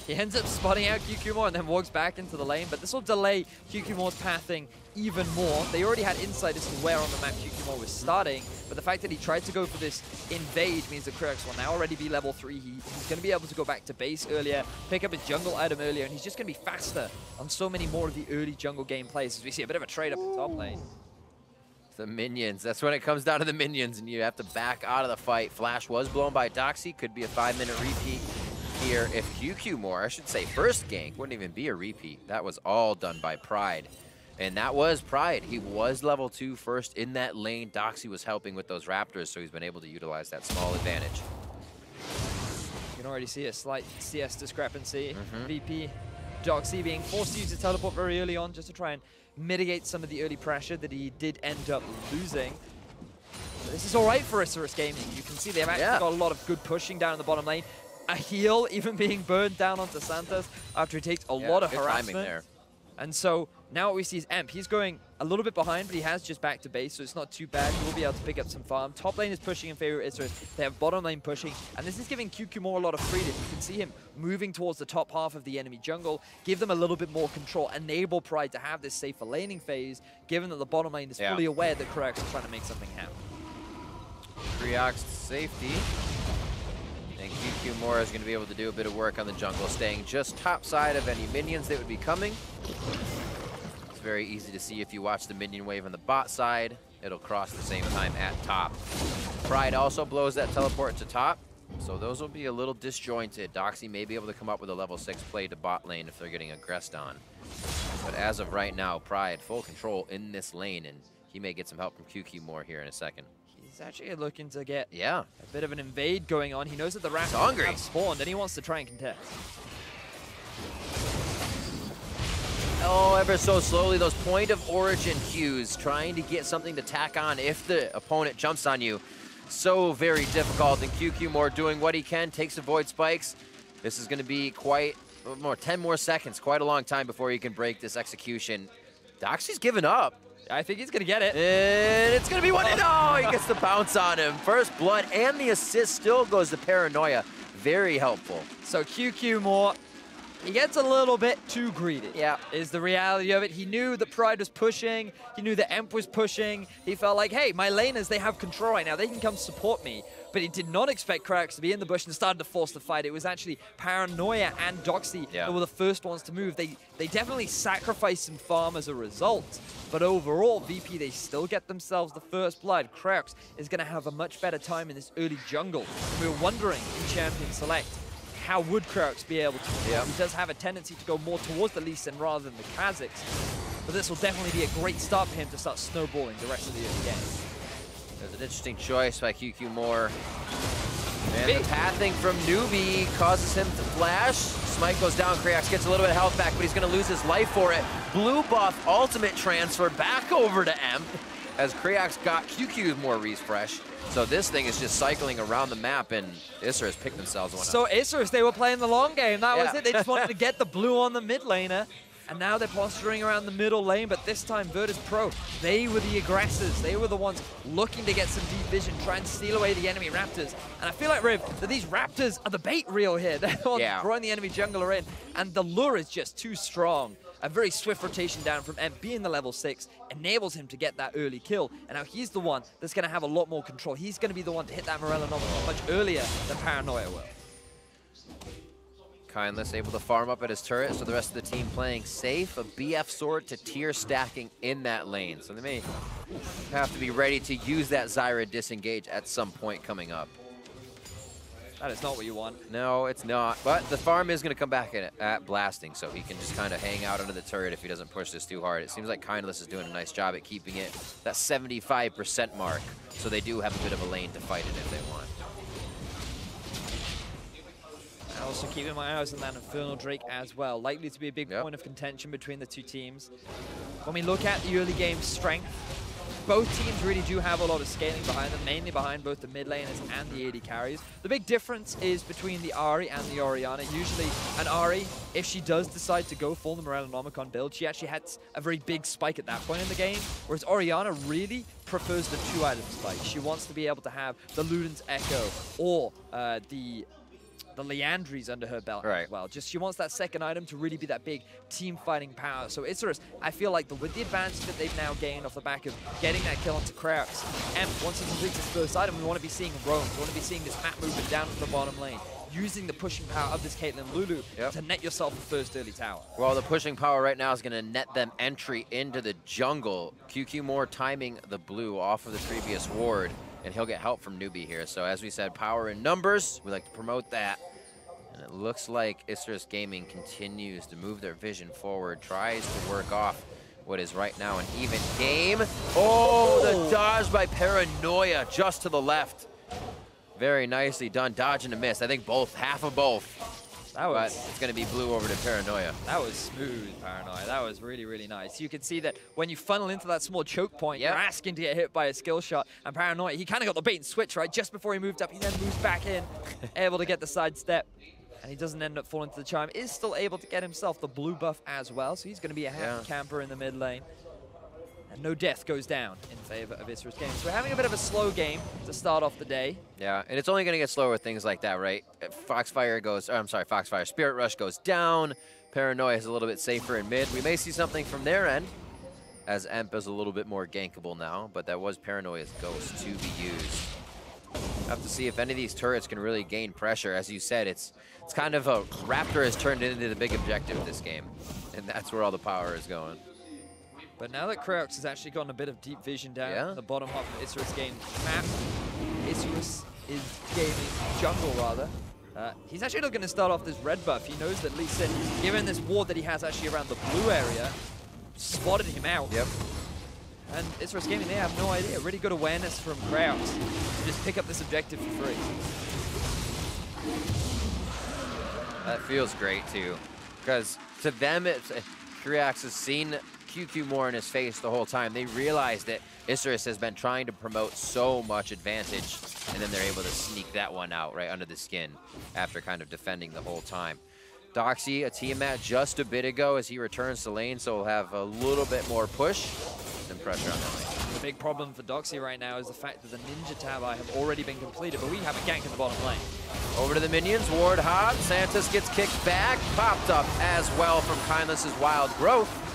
Speaker 5: He ends up spotting out QQ Moore and then walks back into the lane, but this will delay QQ Moore's pathing even more. They already had insight as to where on the map QQ Moore was starting, but the fact that he tried to go for this invade means that Creox will now already be level 3. He's going to be able to go back to base earlier, pick up his jungle item earlier, and he's just going to be faster on so many more of the early jungle game plays as we see a bit of a trade up in top lane.
Speaker 4: The minions. That's when it comes down to the minions, and you have to back out of the fight. Flash was blown by Doxy. Could be a 5-minute repeat here if QQ Moore, I should say first gank, wouldn't even be a repeat. That was all done by Pride. And that was Pride. He was level 2 first in that lane. Doxy was helping with those Raptors, so he's been able to utilize that small advantage.
Speaker 5: You can already see a slight CS discrepancy. VP Doxy being forced to use his teleport very early on just to try and mitigate some of the early pressure that he did end up losing. But this is all right for Isurus Gaming. You can see they've actually got a lot of good pushing down in the bottom lane. A heal even being burned down onto Santos after he takes a lot of harassment.
Speaker 4: There.
Speaker 5: And so now what we see is Emp. He's going a little bit behind, but he has just back to base, so it's not too bad. He will be able to pick up some farm. Top lane is pushing in favor of Isurus. They have bottom lane pushing, and this is giving QQ Moore a lot of freedom. You can see him moving towards the top half of the enemy jungle, give them a little bit more control, enable Pride to have this safer laning phase, given that the bottom lane is fully aware that Creox is trying to make something happen.
Speaker 4: Creox safety. And QQ Moore is going to be able to do a bit of work on the jungle, staying just top side of any minions that would be coming. It's very easy to see if you watch the minion wave on the bot side. It'll cross the same time at top. Pride also blows that teleport to top, so those will be a little disjointed. Doxy may be able to come up with a level 6 play to bot lane if they're getting aggressed on. But as of right now, Pride full control in this lane, and he may get some help from QQ Moore here in a second.
Speaker 5: He's actually looking to get
Speaker 4: a
Speaker 5: bit of an invade going on. He knows that the Raptors have spawned, and he wants to try and contest.
Speaker 4: Oh, ever so slowly, those point of origin cues, trying to get something to tack on if the opponent jumps on you. So very difficult, and QQ Moore doing what he can, takes the void spikes. This is going to be quite 10 more seconds, quite a long time before he can break this execution. Doxy's given up.
Speaker 5: I think he's going to get it.
Speaker 4: And it's going to be one. No, he gets the bounce on him. First blood, and the assist still goes to Paranoia. Very helpful.
Speaker 5: So QQ Moore, he gets a little bit too greedy. Is the reality of it. He knew that Pride was pushing. He knew that Emp was pushing. He felt like, hey, my laners, they have control right now. They can come support me. But he did not expect Creox to be in the bush and started to force the fight. It was actually Paranoia and Doxy that were the first ones to move. They definitely sacrificed some farm as a result. But overall, VP, they still get themselves the first blood. Creox is going to have a much better time in this early jungle. We were wondering in Champion Select, how would Creox be able to? He does have a tendency to go more towards the Lee Sin rather than the Kha'Zix. But this will definitely be a great start for him to start snowballing the rest of the early game.
Speaker 4: There's an interesting choice by QQ Moore. And the pathing from Newbie causes him to flash. Smite goes down, Creox gets a little bit of health back, but he's going to lose his life for it. Blue buff ultimate transfer back over to Emp as Creox got QQ more refresh. So this thing is just cycling around the map, and Isurus picked themselves one up.
Speaker 5: So Isurus, they were playing the long game. That was it. They just wanted to get the blue on the mid laner. And now they're posturing around the middle lane, but this time Virtus.pro, they were the aggressors. They were the ones looking to get some deep vision, trying to steal away the enemy Raptors. And I feel like, Riv, that these Raptors are the bait reel here. They're the ones drawing the enemy jungler in, and the lure is just too strong. A very swift rotation down from Emp, being the level 6, enables him to get that early kill. And now he's the one that's going to have a lot more control. He's going to be the one to hit that Morello much earlier than Paranoia will.
Speaker 4: Kindless able to farm up at his turret, so the rest of the team playing safe. A BF sword to tier stacking in that lane. So they may have to be ready to use that Zyra disengage at some point coming up.
Speaker 5: That is not what you want.
Speaker 4: No, it's not. But the farm is going to come back at blasting, so he can just kind of hang out under the turret if he doesn't push this too hard. It seems like Kindless is doing a nice job at keeping it that 75% mark, so they do have a bit of a lane to fight it if they want.
Speaker 5: Also keeping my eyes on that Infernal Drake as well. Likely to be a big point of contention between the two teams. When we look at the early game strength, Both teams really do have a lot of scaling behind them, mainly behind both the mid laners and the AD carries. The big difference is between the Ahri and the Orianna. Usually an Ahri, if she does decide to go full Morellonomicon build, she actually has a very big spike at that point in the game, whereas Orianna really prefers the 2-item spike. She wants to be able to have the Luden's Echo or the Leandries under her belt as well. Just she wants that second item to really be that big team fighting power. So Isurus, I feel like with the advantage that they've now gained off the back of getting that kill onto Kraux, and once he completes his first item, we want to be seeing roams. We want to be seeing this map movement down to the bottom lane, using the pushing power of this Caitlyn Lulu to net yourself the first early tower.
Speaker 4: Well, the pushing power right now is going to net them entry into the jungle. QQ Moore timing the blue off of the previous ward, and he'll get help from Newbie here. So as we said, power in numbers, we like to promote that. And it looks like Isurus Gaming continues to move their vision forward, tries to work off what is right now an even game. Oh, the dodge by Paranoia just to the left. Very nicely done, dodge and a miss. I think both, half of both. But it's going to be blue over to Paranoia.
Speaker 5: That was smooth, Paranoia. That was really, really nice. You can see that when you funnel into that small choke point, you're asking to get hit by a skill shot. And Paranoia, he kind of got the bait and switch, right? Just before he moved up, he then moves back in, able to get the sidestep. And he doesn't end up falling to the chime. Is still able to get himself the blue buff as well. So he's going to be a happy camper in the mid lane. And no death goes down in favor of Isurus Gaming. So we're having a bit of a slow game to start off the day. Yeah, and it's only going to get slower with things like that, right? Foxfire goes, Foxfire, Spirit Rush goes down. Paranoia is a little bit safer in mid. We may see something from their end, as Emp is a little bit more gankable now, but that was Paranoia's ghost to be used. Have to see if any of these turrets can really gain pressure. As you said, it's kind of a Raptor has turned into the big objective of this game, and that's where all the power is going. But now that Kraux has actually gotten a bit of deep vision down the bottom half of Isurus Gaming map, Isurus is gaming jungle rather. He's actually looking to start off this red buff. He knows that Lee Sin, given this ward that he has actually around the blue area, spotted him out. And Isurus Gaming, they have no idea. Really good awareness from Kraux to just pick up this objective for free.
Speaker 4: That feels great too, because to them, Kraux has seen QQ Moore in his face the whole time. They realize that Isurus has been trying to promote so much advantage, and then they're able to sneak that one out right under the skin after kind of defending the whole time. Doxy, a Tiamat just a bit ago as he returns to lane, so we'll have a little bit more push and pressure on that lane.
Speaker 5: The big problem for Doxy right now is the fact that the Ninja Tower have already been completed, but we have a gank in the bottom lane.
Speaker 4: Over to the minions, ward hot, Santos gets kicked back, popped up as well from Kindless's Wild Growth.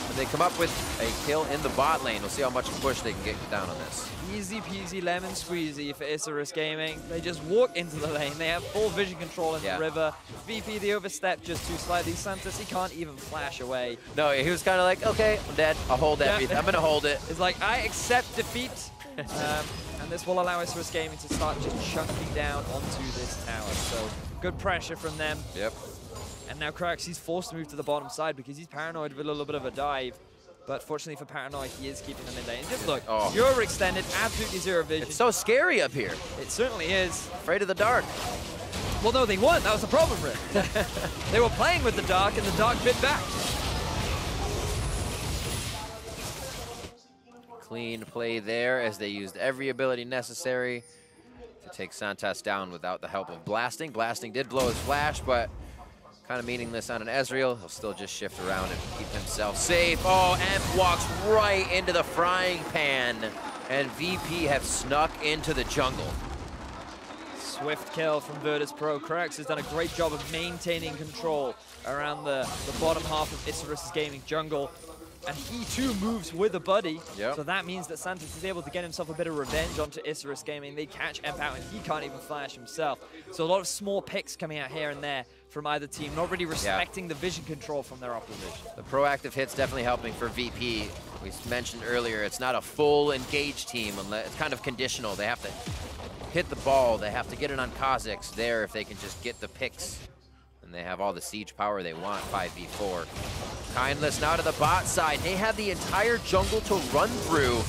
Speaker 4: But they come up with a kill in the bot lane. We'll see how much push they can get down on this.
Speaker 5: Easy peasy lemon squeezy for Isurus Gaming. They just walk into the lane. They have full vision control in the river. VP, the overstep just too slightly. Santos, he can't even flash away.
Speaker 4: No, he was kind of like, okay, I'm dead. I'll hold everything. I'm going to hold it.
Speaker 5: It's like, I accept defeat. And this will allow Isurus Gaming to start just chunking down onto this tower. So good pressure from them.
Speaker 4: Yep.
Speaker 5: And now Kraux, he's forced to move to the bottom side because he's paranoid with a little bit of a dive. But fortunately for Paranoia, he is keeping them in lane. Just look, you're overextended, absolutely zero vision.
Speaker 4: It's so scary up here.
Speaker 5: It certainly is.
Speaker 4: Afraid of the dark.
Speaker 5: Well, no, they weren't. That was the problem, Rick. They were playing with the dark, and the dark bit back.
Speaker 4: Clean play there as they used every ability necessary to take Santos down without the help of Blasting. Blasting did blow his flash, but kind of meaningless on an Ezreal. He'll still just shift around and keep himself safe. Oh, Emp walks right into the frying pan, and VP have snuck into the jungle.
Speaker 5: Swift kill from Virtus.pro. Kraux has done a great job of maintaining control around the bottom half of Isurus' Gaming jungle. And he too moves with a buddy, so that means that Santos is able to get himself a bit of revenge onto Isurus Gaming. They catch Emp out and he can't even flash himself. So a lot of small picks coming out here and there from either team, not really respecting the vision control from their opposition.
Speaker 4: The proactive hit's definitely helping for VP. We mentioned earlier, it's not a full engaged team. It's kind of conditional. They have to hit the ball. They have to get it on Kha'Zix there if they can just get the picks. And they have all the siege power they want, 5v4. Kindless now to the bot side. They have the entire jungle to run through.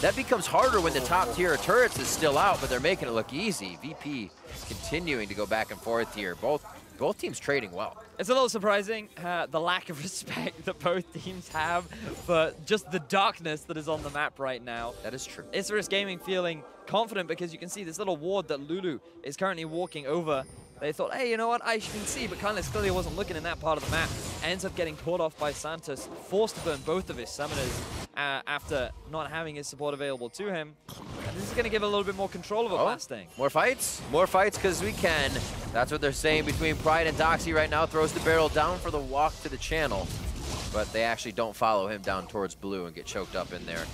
Speaker 4: That becomes harder when the top tier of turrets is still out, but they're making it look easy. VP continuing to go back and forth here. Both both teams trading well.
Speaker 5: It's a little surprising, the lack of respect that both teams have, but just the darkness that is on the map right now.
Speaker 4: That is true.
Speaker 5: Isurus Gaming feeling confident because you can see this little ward that Lulu is currently walking over. They thought, hey, you know what, I can see, but Kindness clearly wasn't looking in that part of the map. Ends up getting caught off by Santos, forced to burn both of his summoners after not having his support available to him. And this is going to give a little bit more control of it lasting.
Speaker 4: More fights? More fights because we can. That's what they're saying between Pride and Doxy right now. Throws the barrel down for the walk to the channel. But they actually don't follow him down towards blue and get choked up in there.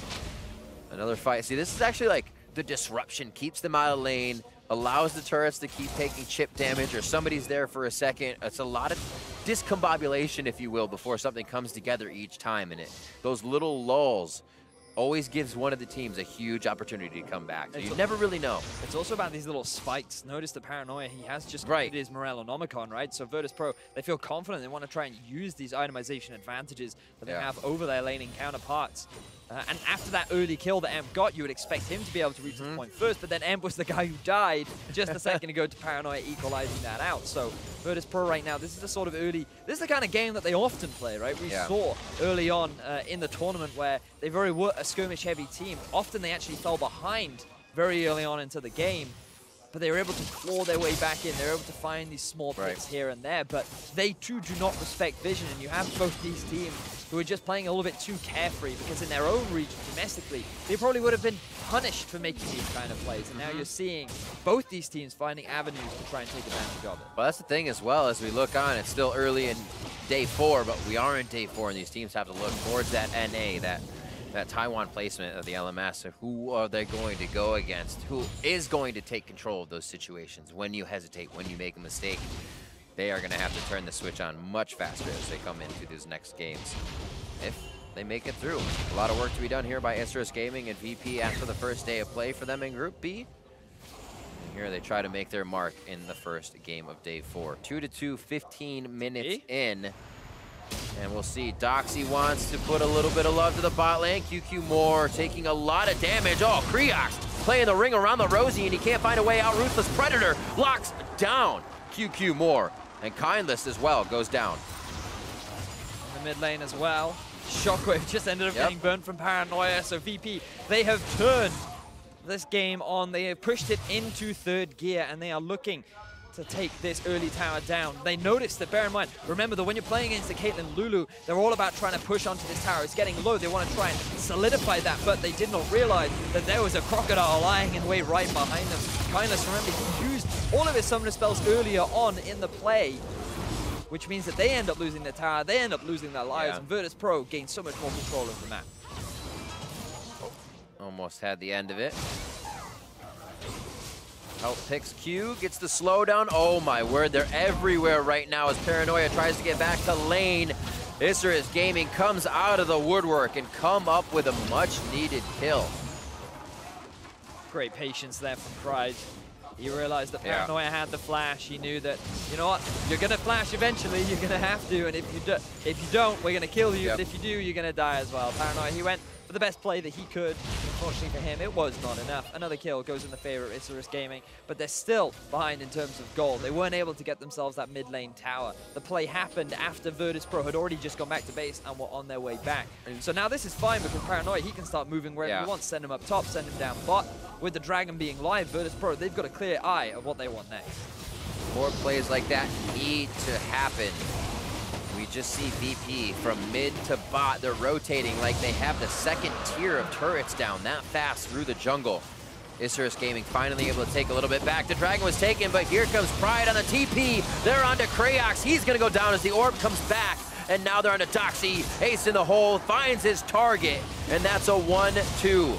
Speaker 4: Another fight. See, this is actually like the disruption. Keeps them out of lane. Allows the turrets to keep taking chip damage, or somebody's there for a second. It's a lot of discombobulation, if you will, before something comes together each time. And those little lulls always gives one of the teams a huge opportunity to come back. So you never really know.
Speaker 5: It's also about these little spikes. Notice the paranoia. He has just completed his Morellonomicon, right? So Virtus.pro, they feel confident. They want to try and use these itemization advantages that they have over their laning counterparts. And after that early kill that Amp got, you would expect him to be able to reach the point first, but then Amp was the guy who died just a second ago to Paranoia, equalizing that out. So Virtus.pro right now, this is the sort of early, this is the kind of game that they often play, right? We saw early on in the tournament where they were a skirmish-heavy team. Often they actually fell behind very early on into the game, but they were able to claw their way back in. They were able to find these small picks here and there, but they too do not respect vision, and you have both these teams who are just playing a little bit too carefree because in their own region, domestically, they probably would have been punished for making these kind of plays, and now you're seeing both these teams finding avenues to try and take advantage of it.
Speaker 4: Well, that's the thing as well. As we look on, it's still early in day 4, but we are in day 4, and these teams have to look towards that NA, that Taiwan placement of the LMS. So who are they going to go against? Who is going to take control of those situations? When you hesitate, when you make a mistake, they are going to have to turn the switch on much faster as they come into these next games, if they make it through. A lot of work to be done here by Isurus Gaming and VP after the first day of play for them in Group B. And here they try to make their mark in the first game of day 4. 2-2, 15 minutes in. And we'll see. Doxy wants to put a little bit of love to the bot lane. QQ Moore taking a lot of damage. Oh, Creox playing the ring around the Rosie, and he can't find a way out. Ruthless Predator locks down QQ Moore. And Kindless as well goes down.
Speaker 5: In the mid lane as well. Shockwave just ended up getting burned from Paranoia. So VP, they have turned this game on. They have pushed it into 3rd gear, and they are looking to take this early tower down. They noticed that, bear in mind, remember that when you're playing against the Caitlyn Lulu, they're all about trying to push onto this tower. It's getting low. They want to try and solidify that, but they did not realize that there was a crocodile lying in wait right behind them. Kindness, remember, he used all of his summoner spells earlier on in the play, which means that they end up losing their tower, they end up losing their lives, and Virtus.pro gains so much more control of the map.
Speaker 4: Almost had the end of it. Help picks Q, gets the slowdown. Oh my word, they're everywhere right now as Paranoia tries to get back to lane. Isurus Gaming comes out of the woodwork and come up with a much needed kill.
Speaker 5: Great patience there from Pride. He realized that Paranoia had the flash. He knew that, you know what, you're gonna flash eventually, you're gonna have to, and if you don't, we're gonna kill you, and if you do, you're gonna die as well. Paranoia, he went for the best play that he could. Unfortunately for him, it was not enough. Another kill goes in the favor of Isurus Gaming, but they're still behind in terms of gold. They weren't able to get themselves that mid lane tower. The play happened after Virtus.pro had already just gone back to base and were on their way back. So now this is fine because Paranoia, he can start moving wherever he wants. Send him up top, send him down bot. With the Dragon being live, Virtus.pro, they've got a clear eye of what they want next.
Speaker 4: More plays like that need to happen. We just see VP from mid to bot. They're rotating like they have the 2nd tier of turrets down that fast through the jungle. Isurus Gaming finally able to take a little bit back. The Dragon was taken, but here comes Pride on the TP. They're onto Creox. He's going to go down as the orb comes back. And now they're onto Doxy. Ace in the hole, finds his target. And that's a 1-2.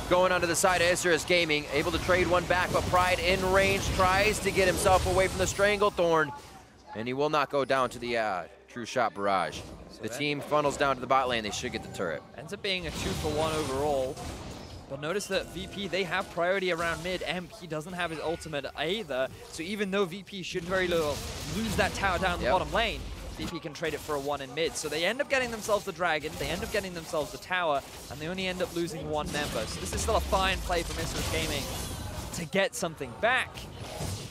Speaker 4: Going onto the side of Isurus Gaming. Able to trade one back, but Pride in range tries to get himself away from the Stranglethorn. And he will not go down to the True Shot Barrage. The team funnels down to the bot lane. They should get the turret.
Speaker 5: Ends up being a 2-for-1 overall. But notice that VP, they have priority around mid. Emp, he doesn't have his ultimate either. So even though VP should very little lose that tower down the bottom lane, VP can trade it for a 1 in mid. So they end up getting themselves the Dragon, they end up getting themselves the tower, and they only end up losing 1 member. So this is still a fine play from Isurus Gaming to get something back.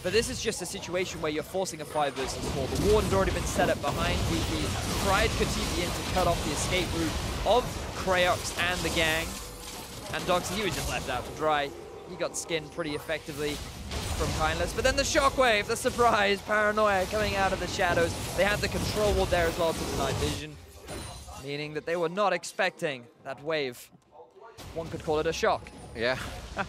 Speaker 5: But this is just a situation where you're forcing a 5 versus 4. The warden's already been set up behind VP. Pride could TP in to cut off the escape route of Kraox and the gang. And Doxy, he was just left out to dry. He got skinned pretty effectively from Kindless. But then the shockwave, the surprise, Paranoia coming out of the shadows. They had the control ward there as well to deny vision, meaning that they were not expecting that wave. One could call it a shock.
Speaker 4: Yeah,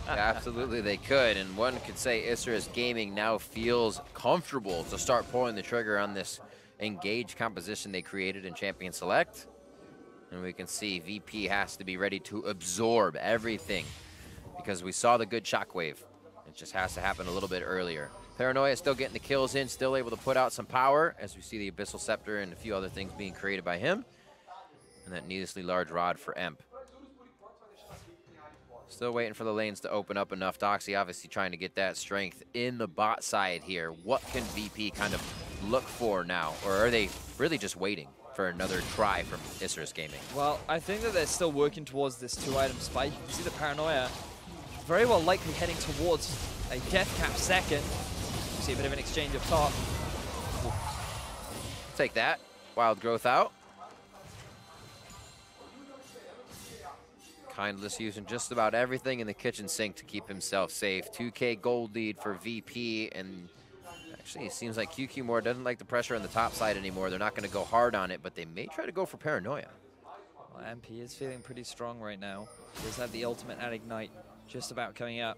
Speaker 4: absolutely they could. And one could say Isurus Gaming now feels comfortable to start pulling the trigger on this engaged composition they created in Champion Select. And we can see VP has to be ready to absorb everything because we saw the good shockwave. It just has to happen a little bit earlier. Paranoia still getting the kills in, still able to put out some power as we see the Abyssal Scepter and a few other things being created by him. And that needlessly large rod for Emp. Still waiting for the lanes to open up enough. Doxy obviously trying to get that strength in the bot side here. What can VP kind of look for now? Or are they really just waiting for another try from Isurus Gaming?
Speaker 5: Well, I think that they're still working towards this 2-item spike. You can see the Paranoia very well likely heading towards a death cap second. You see a bit of an exchange up top.
Speaker 4: Take that. Wild growth out. Kindless using just about everything in the kitchen sink to keep himself safe. 2K gold lead for VP, and actually it seems like QQ more doesn't like the pressure on the top side anymore. They're not going to go hard on it, but they may try to go for Paranoia.
Speaker 5: Well, MP is feeling pretty strong right now. He does have the ultimate at Ignite just about coming up.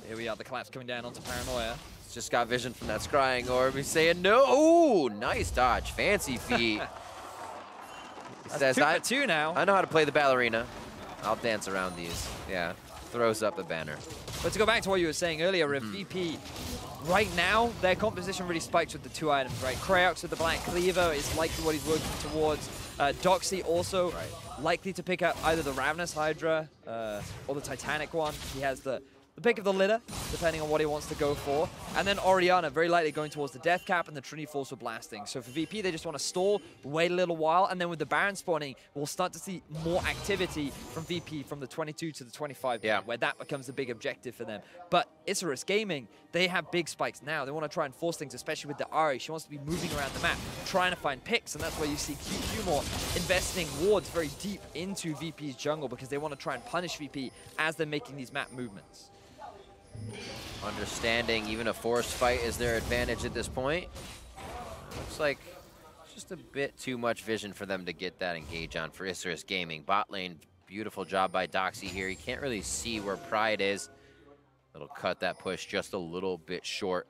Speaker 5: Here we are, the collapse coming down onto Paranoia.
Speaker 4: It's just got vision from that scrying orb. He's saying no. Ooh, nice dodge. Fancy feet. He says,
Speaker 5: 2 for 2 now.
Speaker 4: I know how to play the ballerina. I'll dance around these. Yeah, throws up the banner.
Speaker 5: But to go back to what you were saying earlier, if VP, right now, their composition really spikes with the 2 items, right? Kraox with the Black Cleaver is likely what he's working towards. Doxy also likely to pick up either the Ravenous Hydra or the Titanic one. He has the pick of the litter, depending on what he wants to go for. And then Orianna, very likely going towards the Death Cap and the Trinity Force for blasting. So for VP, they just want to stall, wait a little while, and then with the Baron spawning, we'll start to see more activity from VP from the 22 to the 25, where that becomes the big objective for them. But Isurus Gaming, they have big spikes now. They want to try and force things, especially with the Ari. She wants to be moving around the map, trying to find picks, and that's where you see QQ more investing wards very deep into VP's jungle because they want to try and punish VP as they're making these map movements.
Speaker 4: Understanding even a forced fight is their advantage at this point. Looks like just a bit too much vision for them to get that engage on for Isurus Gaming. Bot lane, beautiful job by Doxy here. He can't really see where Pride is. It'll cut that push just a little bit short.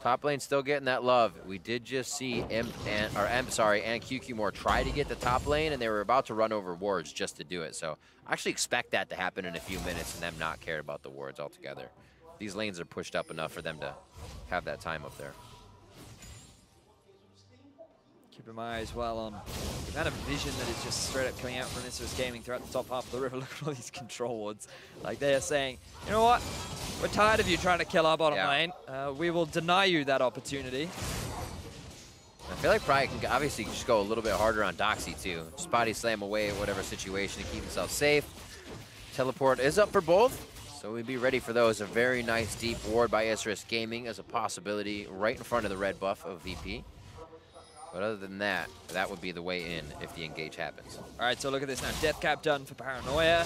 Speaker 4: Top lane still getting that love. We did just see and QQ more try to get the top lane, and they were about to run over wards just to do it. So I actually expect that to happen in a few minutes and them not care about the wards altogether. These lanes are pushed up enough for them to have that time up there.
Speaker 5: Keeping my eyes well on the amount of vision that is just straight up coming out from Isurus Gaming throughout the top half of the river. Look at all these control wards. Like they are saying, you know what? We're tired of you trying to kill our bottom lane. We will deny you that opportunity.
Speaker 4: I feel like Pride can obviously just go a little bit harder on Doxy too. Just body slam away at whatever situation to keep himself safe. Teleport is up for both, so we'd be ready for those. A very nice deep ward by Isurus Gaming as a possibility right in front of the red buff of VP. But other than that, that would be the way in if the engage happens.
Speaker 5: All right, so look at this now. Death Cap done for Paranoia.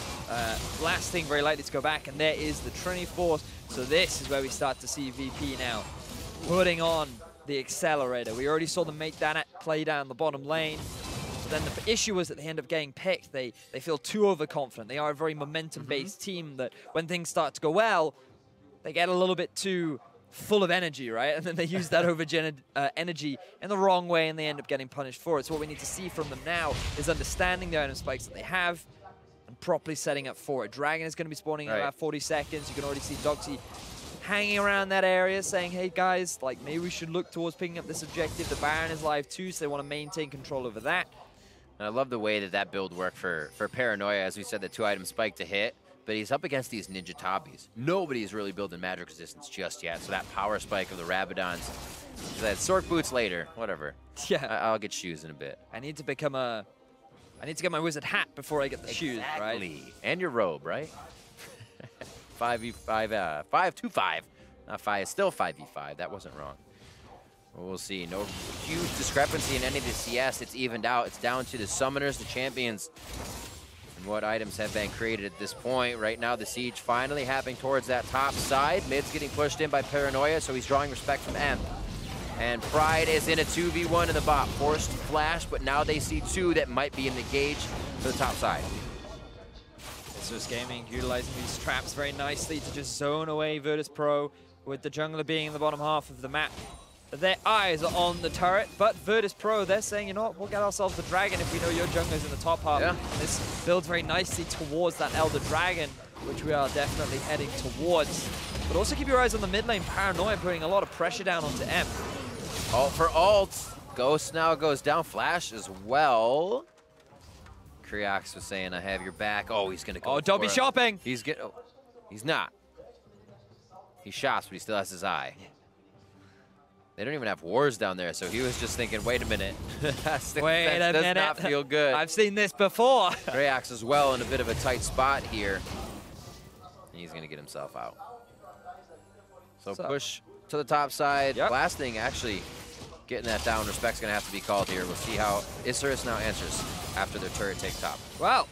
Speaker 5: Blasting very likely to go back, and there is the Trinity Force. So this is where we start to see VP now putting on the accelerator. We already saw them make that play down the bottom lane. But then the issue was that they end up getting picked. They feel too overconfident. They are a very momentum-based team that when things start to go well, they get a little bit too full of energy, right? And then they use that energy in the wrong way, and they end up getting punished for it. So what we need to see from them now is understanding the item spikes that they have and properly setting up for it. Dragon is going to be spawning in about 40 seconds. You can already see Doxy hanging around that area saying, hey guys, like maybe we should look towards picking up this objective. The Baron is live too, so they want to maintain control over that.
Speaker 4: And I love the way that that build worked for Paranoia. As we said, the 2-item spike to hit. But he's up against these Ninja Tabis. Nobody's really building magic resistance just yet. So that power spike of the Rabadons, that Sork boots later, whatever.
Speaker 5: Yeah,
Speaker 4: I'll get shoes in a bit.
Speaker 5: I need to get my wizard hat before I get the shoes, right?
Speaker 4: And your robe, right? 5v5, 5-2-5 Not 5, it's still 5v5. That wasn't wrong. Well, we'll see. No huge discrepancy in any of the CS. It's evened out. It's down to the summoners, the champions, and what items have been created at this point. Right now, the siege finally happening towards that top side. Mid's getting pushed in by Paranoia, so he's drawing respect from M. And Pride is in a 2v1 in the bot. Forced flash, but now they see 2 that might be in the gauge for the top side.
Speaker 5: Isurus Gaming utilizing these traps very nicely to just zone away Virtus.pro, with the jungler being in the bottom half of the map. Their eyes are on the turret, but Virtus.pro, they're saying, you know what, we'll get ourselves the dragon if we know your jungler's in the top half.
Speaker 4: Yeah.
Speaker 5: This builds very nicely towards that Elder Dragon, which we are definitely heading towards. But also keep your eyes on the mid lane. Paranoia putting a lot of pressure down onto M.
Speaker 4: Ult for ult. Ghost now goes down. Flash as well. Kriox was saying, I have your back. Oh, he's going to go.
Speaker 5: Oh, don't be shopping.
Speaker 4: He's getting. Oh, he's not. He shops, but he still has his eye. They don't even have wars down there, so he was just thinking, wait a minute.
Speaker 5: Wait a minute.
Speaker 4: Does not feel good.
Speaker 5: I've seen this before.
Speaker 4: Kriox as well in a bit of a tight spot here. He's going to get himself out. So push to the top side.
Speaker 5: Yep.
Speaker 4: Blasting actually getting that down. Respect's going to have to be called here. We'll see how Isurus now answers after their turret take top.
Speaker 5: Well,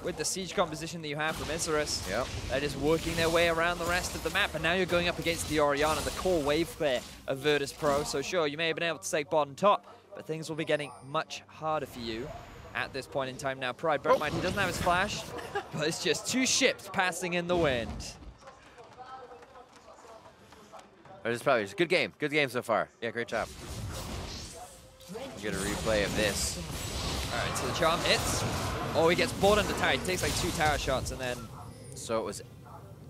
Speaker 5: with the siege composition that you have from Isurus,
Speaker 4: Yep.
Speaker 5: they're just working their way around the rest of the map, and now you're going up against the Orianna, the core wave player of Virtus.pro. So sure, you may have been able to take bottom top, but things will be getting much harder for you at this point in time now. Pride, bear in mind, he doesn't have his flash, but it's just 2 ships passing in the wind.
Speaker 4: But it's probably just good game. Good game so far. Yeah, great job. We'll get a replay of this.
Speaker 5: All right, so the charm hits. Oh, he gets bored under tower. He takes like 2 tower shots, and then...
Speaker 4: So it was...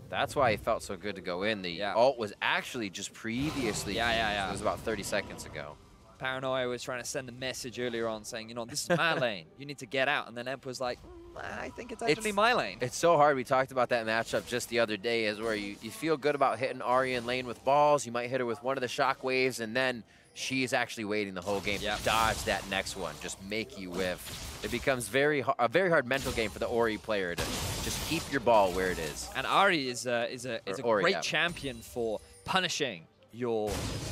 Speaker 4: That's why he felt so good to go in. The ult was actually just previously.
Speaker 5: Yeah.
Speaker 4: It was about 30 seconds ago.
Speaker 5: Paranoia was trying to send a message earlier on saying, you know, this is my lane. You need to get out. And then Emp was like, I think it's actually my lane.
Speaker 4: It's so hard. We talked about that matchup just the other day, is where you feel good about hitting Ahri in lane with balls. You might hit her with one of the shockwaves, and then she's actually waiting the whole game to dodge that next one, just make you whiff. It becomes a very hard mental game for the Ori player to just keep your ball where it is.
Speaker 5: And Ahri is a great champion for punishing your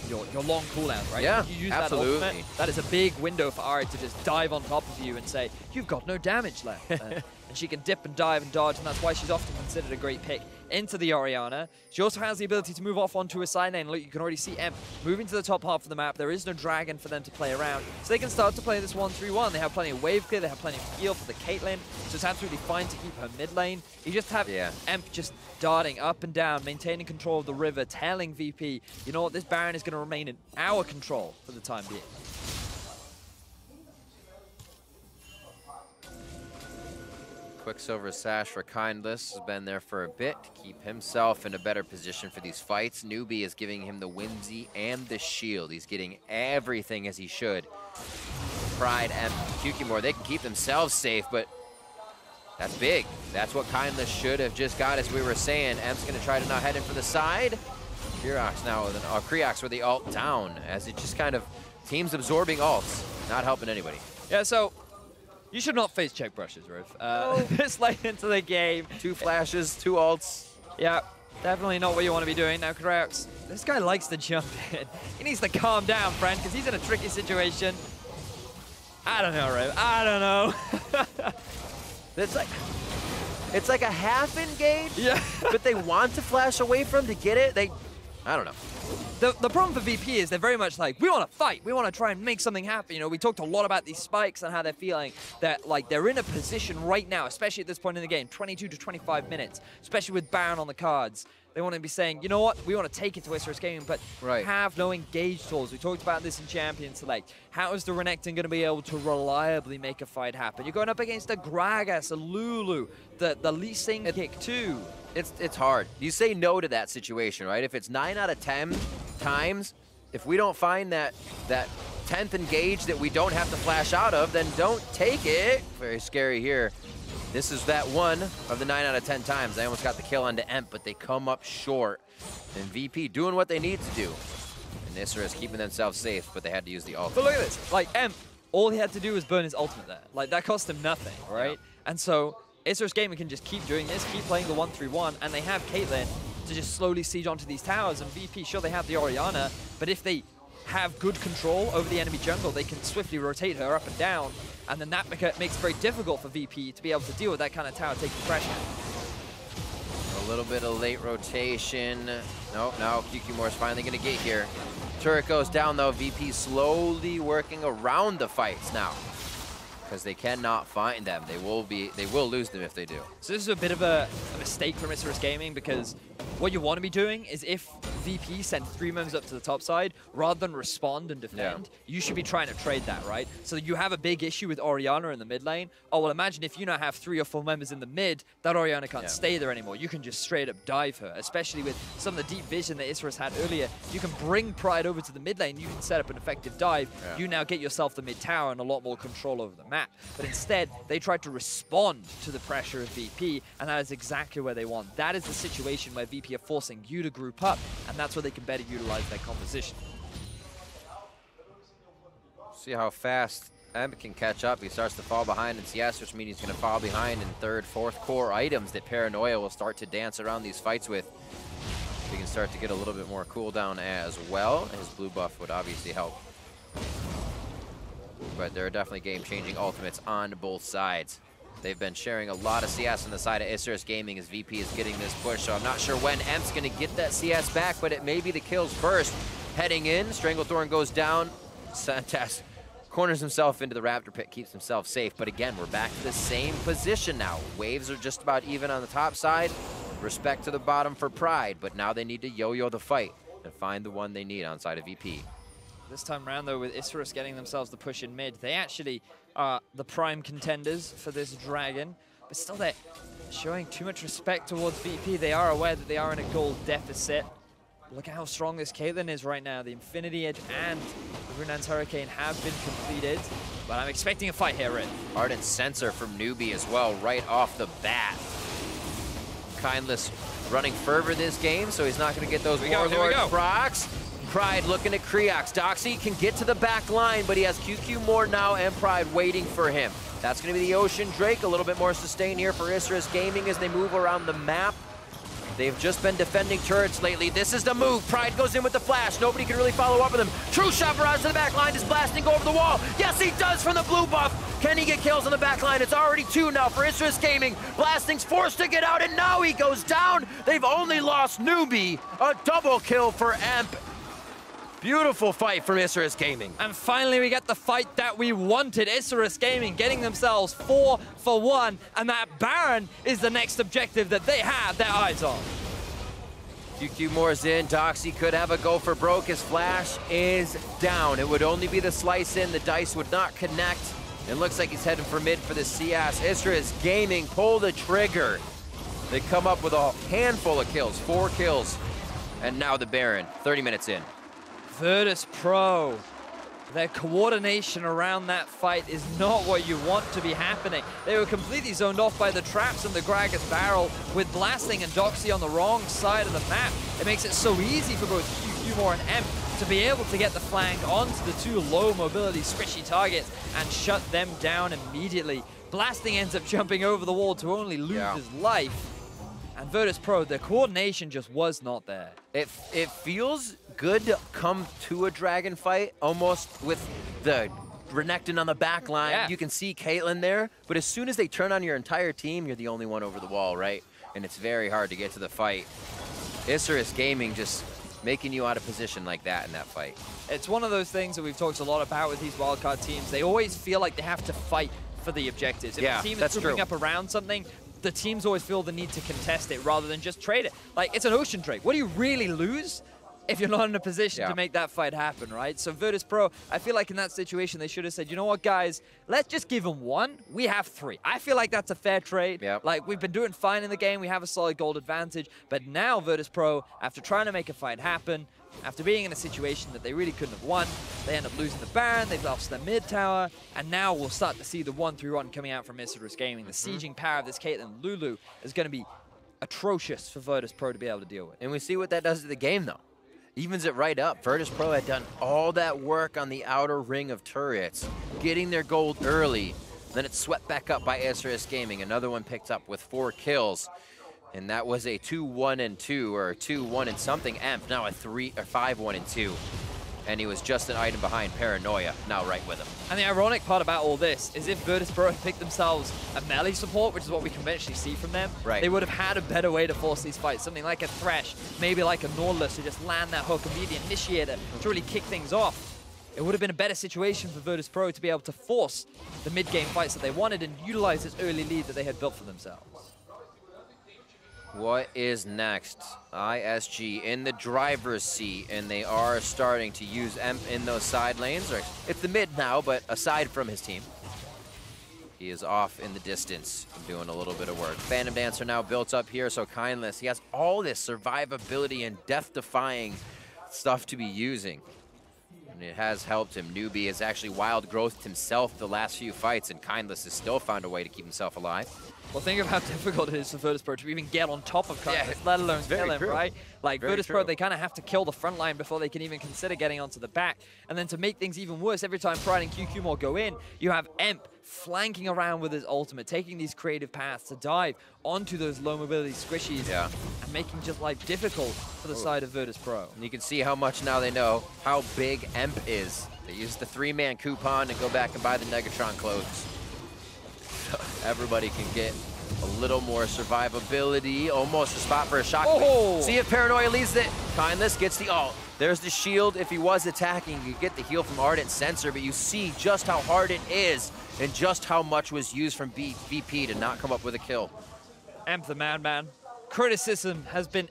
Speaker 5: long cooldown, right?
Speaker 4: Yeah,
Speaker 5: you use
Speaker 4: absolutely.
Speaker 5: That ultimate, that is a big window for Ahri to just dive on top of you and say, you've got no damage left. And she can dip and dive and dodge, and that's why she's often considered a great pick into the Orianna. She also has the ability to move off onto a side lane. Look, you can already see Emp moving to the top half of the map. There is no dragon for them to play around, so they can start to play this 1-3-1. They have plenty of wave clear, they have plenty of heal for the Caitlyn, so it's absolutely fine to keep her mid lane. You just have Emp just darting up and down, maintaining control of the river, telling VP, you know what, this Baron is going to remain in our control for the time being.
Speaker 4: Quicksilver Sash for Kindless has been there for a bit to keep himself in a better position for these fights. Newbie is giving him the Whimsy and the shield. He's getting everything as he should. Pride and Kukimore, they can keep themselves safe, but that's big. That's what Kindless should have just got, as we were saying. Emp's going to try to now head in for the side. Kriox now with Kriox with the ult down, as it just kind of teams absorbing ults, not helping anybody.
Speaker 5: Yeah, so you should not face check brushes, Riv. This late into the game.
Speaker 4: 2 flashes, 2 ults.
Speaker 5: Yeah, definitely not what you want to be doing. Now, Kriox, this guy likes to jump in. He needs to calm down, friend, because he's in a tricky situation. I don't know, Riv. I don't know.
Speaker 4: It's like a half engage, but they want to flash away from to get it. I don't know.
Speaker 5: The problem for VP is they're very much like, we want to fight. We want to try and make something happen. You know, we talked a lot about these spikes and how they're feeling that, like, they're in a position right now, especially at this point in the game, 22 to 25 minutes, especially with Baron on the cards. They want to be saying, you know what, we want to take it to Isurus Gaming, but have no engage tools. We talked about this in Champion Select. How is the Renekton going to be able to reliably make a fight happen? You're going up against a Gragas, a Lulu, the Lee Sin kick too.
Speaker 4: It's hard. You say no to that situation, right? If it's 9 out of 10 times, if we don't find that 10th engage that we don't have to flash out of, then don't take it. Very scary here. This is that one of the 9 out of 10 times. They almost got the kill onto Emp, but they come up short. And VP doing what they need to do. And Isurus keeping themselves safe, but they had to use the ult.
Speaker 5: But look at this. Like, Emp, all he had to do was burn his ultimate there. Like, that cost him nothing, right? And so Isurus Gaming can just keep doing this, keep playing the 1-3-1, and they have Caitlyn to just slowly siege onto these towers. And VP, sure, they have the Orianna, but if they have good control over the enemy jungle, they can swiftly rotate her up and down, and then that makes it very difficult for VP to be able to deal with that kind of tower taking pressure.
Speaker 4: A little bit of late rotation. Nope, now QQ is finally going to get here. Turret goes down though. VP slowly working around the fights now, because they cannot find them. They will lose them if they do.
Speaker 5: So this is a bit of a mistake from Isurus Gaming, because what you want to be doing is if VP send 3 members up to the top side, rather than respond and defend, you should be trying to trade that, right? So you have a big issue with Orianna in the mid lane. Oh, well, imagine if you now have 3 or 4 members in the mid, that Orianna can't stay there anymore. You can just straight up dive her, especially with some of the deep vision that Isurus had earlier. You can bring Pride over to the mid lane, you can set up an effective dive. You now get yourself the mid tower and a lot more control over the map. But instead, they tried to respond to the pressure of VP, and that is exactly where they want. That is the situation where VP are forcing you to group up, and that's where they can better utilize their composition.
Speaker 4: See how fast Emp can catch up. He starts to fall behind in CS, which means he's going to fall behind in 3rd, 4th core items that Paranoia will start to dance around these fights with. He can start to get a little bit more cooldown as well. His blue buff would obviously help. But there are definitely game-changing ultimates on both sides. They've been sharing a lot of CS on the side of Isurus Gaming as VP is getting this push, so I'm not sure when Emp's going to get that CS back, but it may be the kills first. Heading in, Stranglethorn goes down. Santas corners himself into the Raptor pit, keeps himself safe, but again, we're back to the same position now. Waves are just about even on the top side. Respect to the bottom for Pride, but now they need to yo-yo the fight and find the one they need on side of VP.
Speaker 5: This time around, though, with Isurus getting themselves the push in mid, they actually are the prime contenders for this Dragon. But still, they're showing too much respect towards VP. They are aware that they are in a gold deficit. Look at how strong this Caitlyn is right now. The Infinity Edge and the Runaan's Hurricane have been completed. But I'm expecting a fight here, Rin.
Speaker 4: Ardent Sensor from Newbie as well, right off the bat. Kindless running fervor this game, so he's not going to get those Warlord procs. Pride looking at Creox. Doxy can get to the back line, but he has QQ more now and Pride waiting for him. That's going to be the Ocean Drake. A little bit more sustain here for Isurus Gaming as they move around the map. They've just been defending turrets lately. This is the move. Pride goes in with the flash. Nobody can really follow up with him. True shot barrage to the back line. Is blasting over the wall. Yes, he does from the blue buff. Can he get kills on the back line? It's already 2 now for Isurus Gaming. Blasting's forced to get out, and now he goes down. They've only lost Newbie. A double kill for Emp. Beautiful fight from Isurus Gaming.
Speaker 5: And finally, we get the fight that we wanted. Isurus Gaming getting themselves 4 for 1, and that Baron is the next objective that they have their eyes on.
Speaker 4: QQ Moore's in. Doxy could have a go for broke. His flash is down. It would only be the slice in. The dice would not connect. It looks like he's heading for mid for the CS. Isurus Gaming pull the trigger. They come up with a handful of kills, 4 kills. And now the Baron, 30 minutes in.
Speaker 5: Virtus.pro, their coordination around that fight is not what you want to be happening. They were completely zoned off by the traps and the Gragas barrel with Blasting and Doxy on the wrong side of the map. It makes it so easy for both QQ and Emp to be able to get the flank onto the 2 low mobility squishy targets and shut them down immediately. Blasting ends up jumping over the wall to only lose his life. And Virtus.pro, the coordination just was not there.
Speaker 4: It feels good to come to a Dragon fight, almost with the Renekton on the back line.
Speaker 5: Yeah.
Speaker 4: You can see Caitlyn there, but as soon as they turn on your entire team, you're the only one over the wall, right? And it's very hard to get to the fight. Isurus Gaming just making you out of position like that in that fight.
Speaker 5: It's one of those things that we've talked a lot about with these wildcard teams. They always feel like they have to fight for the objectives. If a team is grouping up around something, the teams always feel the need to contest it rather than just trade it. Like, it's an Ocean Drake. What do you really lose if you're not in a position to make that fight happen, right? So Virtus.pro, I feel like in that situation, they should have said, you know what, guys, let's just give them 1. We have 3. I feel like that's a fair trade. Like, we've been doing fine in the game. We have a solid gold advantage. But now Virtus.pro, after trying to make a fight happen, after being in a situation that they really couldn't have won, they end up losing the Baron, they've lost their mid tower, and now we'll start to see the 1-3-1 coming out from Isurus Gaming. The sieging power of this Caitlyn Lulu is going to be atrocious for Virtus.pro to be able to deal with.
Speaker 4: And we see what that does to the game, though. Evens it right up. Virtus.pro had done all that work on the outer ring of turrets, getting their gold early. Then it's swept back up by Isurus Gaming. Another one picked up with 4 kills. And that was a 2-1-2 or a 2-1 and something Emp, now a 5-1-2. And he was just an item behind Paranoia, now right with him.
Speaker 5: And the ironic part about all this is if Virtus.pro had picked themselves a melee support, which is what we conventionally see from them, they would have had a better way to force these fights. Something like a Thresh, maybe like a Nautilus to just land that hook and be the initiator to really kick things off. It would have been a better situation for Virtus.pro to be able to force the mid-game fights that they wanted and utilize this early lead that they had built for themselves.
Speaker 4: What is next? ISG in the driver's seat, and they are starting to use Emp in those side lanes. It's the mid now, but aside from his team, he is off in the distance doing a little bit of work. Phantom Dancer now built up here, so Kindless, he has all this survivability and death-defying stuff to be using. And it has helped him. Newbie has actually wild growthed himself the last few fights, and Kindless has still found a way to keep himself alive.
Speaker 5: Well, think of how difficult it is for Virtus.pro to even get on top of Kindless, let alone kill him, right? Like, Virtus.pro, they kind of have to kill the front line before they can even consider getting onto the back. And then to make things even worse, every time Pride and QQ go in, you have Emp flanking around with his ultimate, taking these creative paths to dive onto those low mobility squishies and making just life difficult for the side of Virtus.pro.
Speaker 4: And you can see how much now they know how big Emp is. They use the 3-man coupon and go back and buy the Negatron clothes. So everybody can get a little more survivability, almost a spot for a shock. See if Paranoia leads it. Kindless gets the ult. There's the shield. If he was attacking, you get the heal from Ardent Sensor, but you see just how hard it is and just how much was used from VP to not come up with a kill.
Speaker 5: Emp the Madman. Criticism has been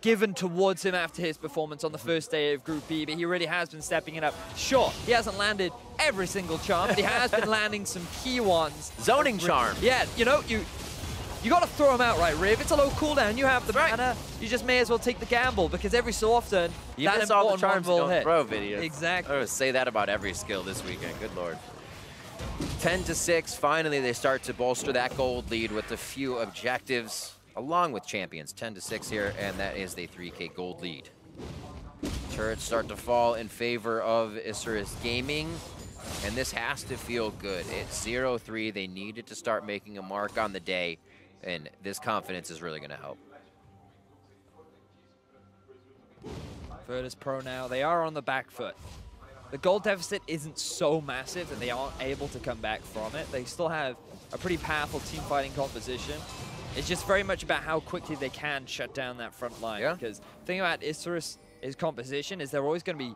Speaker 5: given towards him after his performance on the first day of Group B, but he really has been stepping it up. Sure, he hasn't landed every single charm, but he has been landing some key ones.
Speaker 4: Zoning charm.
Speaker 5: Yeah, you know, you got to throw him out, right, Riv? It's a low cooldown. You have the mana. You just may as well take the gamble, because every so often,
Speaker 4: you
Speaker 5: that
Speaker 4: miss all the
Speaker 5: important
Speaker 4: charms
Speaker 5: one
Speaker 4: you
Speaker 5: will
Speaker 4: don't
Speaker 5: hit.
Speaker 4: throw videos.
Speaker 5: Exactly.
Speaker 4: I would say that about every skill this weekend. Good lord. 10-6. Finally, they start to bolster that gold lead with a few objectives, along with champions. 10-6 here, and that is the 3K gold lead. Turrets start to fall in favor of Isurus Gaming, and this has to feel good. It's 0-3. They needed to start making a mark on the day, and this confidence is really going to help.
Speaker 5: Virtus.pro now, they are on the back foot. The gold deficit isn't so massive that they aren't able to come back from it. They still have a pretty powerful team fighting composition. It's just very much about how quickly they can shut down that front line. Because the thing about Isurus' composition is they're always going to be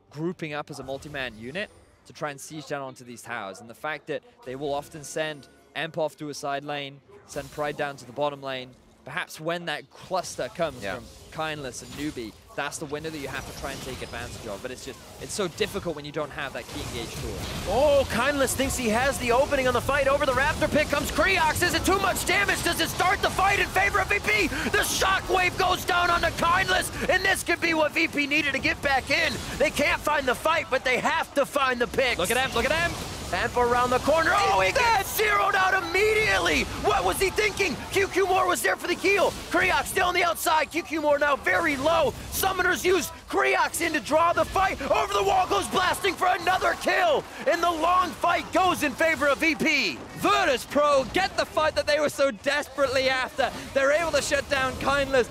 Speaker 5: grouping up as a multi-man unit to try and siege down onto these towers. And the fact that they will often send Emp off to a side lane, send Pride down to the bottom lane, perhaps when that cluster comes from Kindless and Newbie, that's the window that you have to try and take advantage of. But it's so difficult when you don't have that key engage tool.
Speaker 4: Oh, Kindless thinks he has the opening on the fight. Over the Raptor pick comes Creox. Is it too much damage? Does it start the fight in favor of VP? The shockwave goes down onto Kindless, and this could be what VP needed to get back in. They can't find the fight, but they have to find the pick.
Speaker 5: Look at Emp, look at Emp.
Speaker 4: Emp around the corner. Oh, he gets zeroed out immediately. What was he thinking? QQ Moore was there for the heal. Creox still on the outside. QQ Moore now very low. Summoners used Creox in to draw the fight. Over the wall goes blasting for another kill. And the long fight goes in favor of VP.
Speaker 5: Virtus.pro get the fight that they were so desperately after. They're able to shut down Kindless.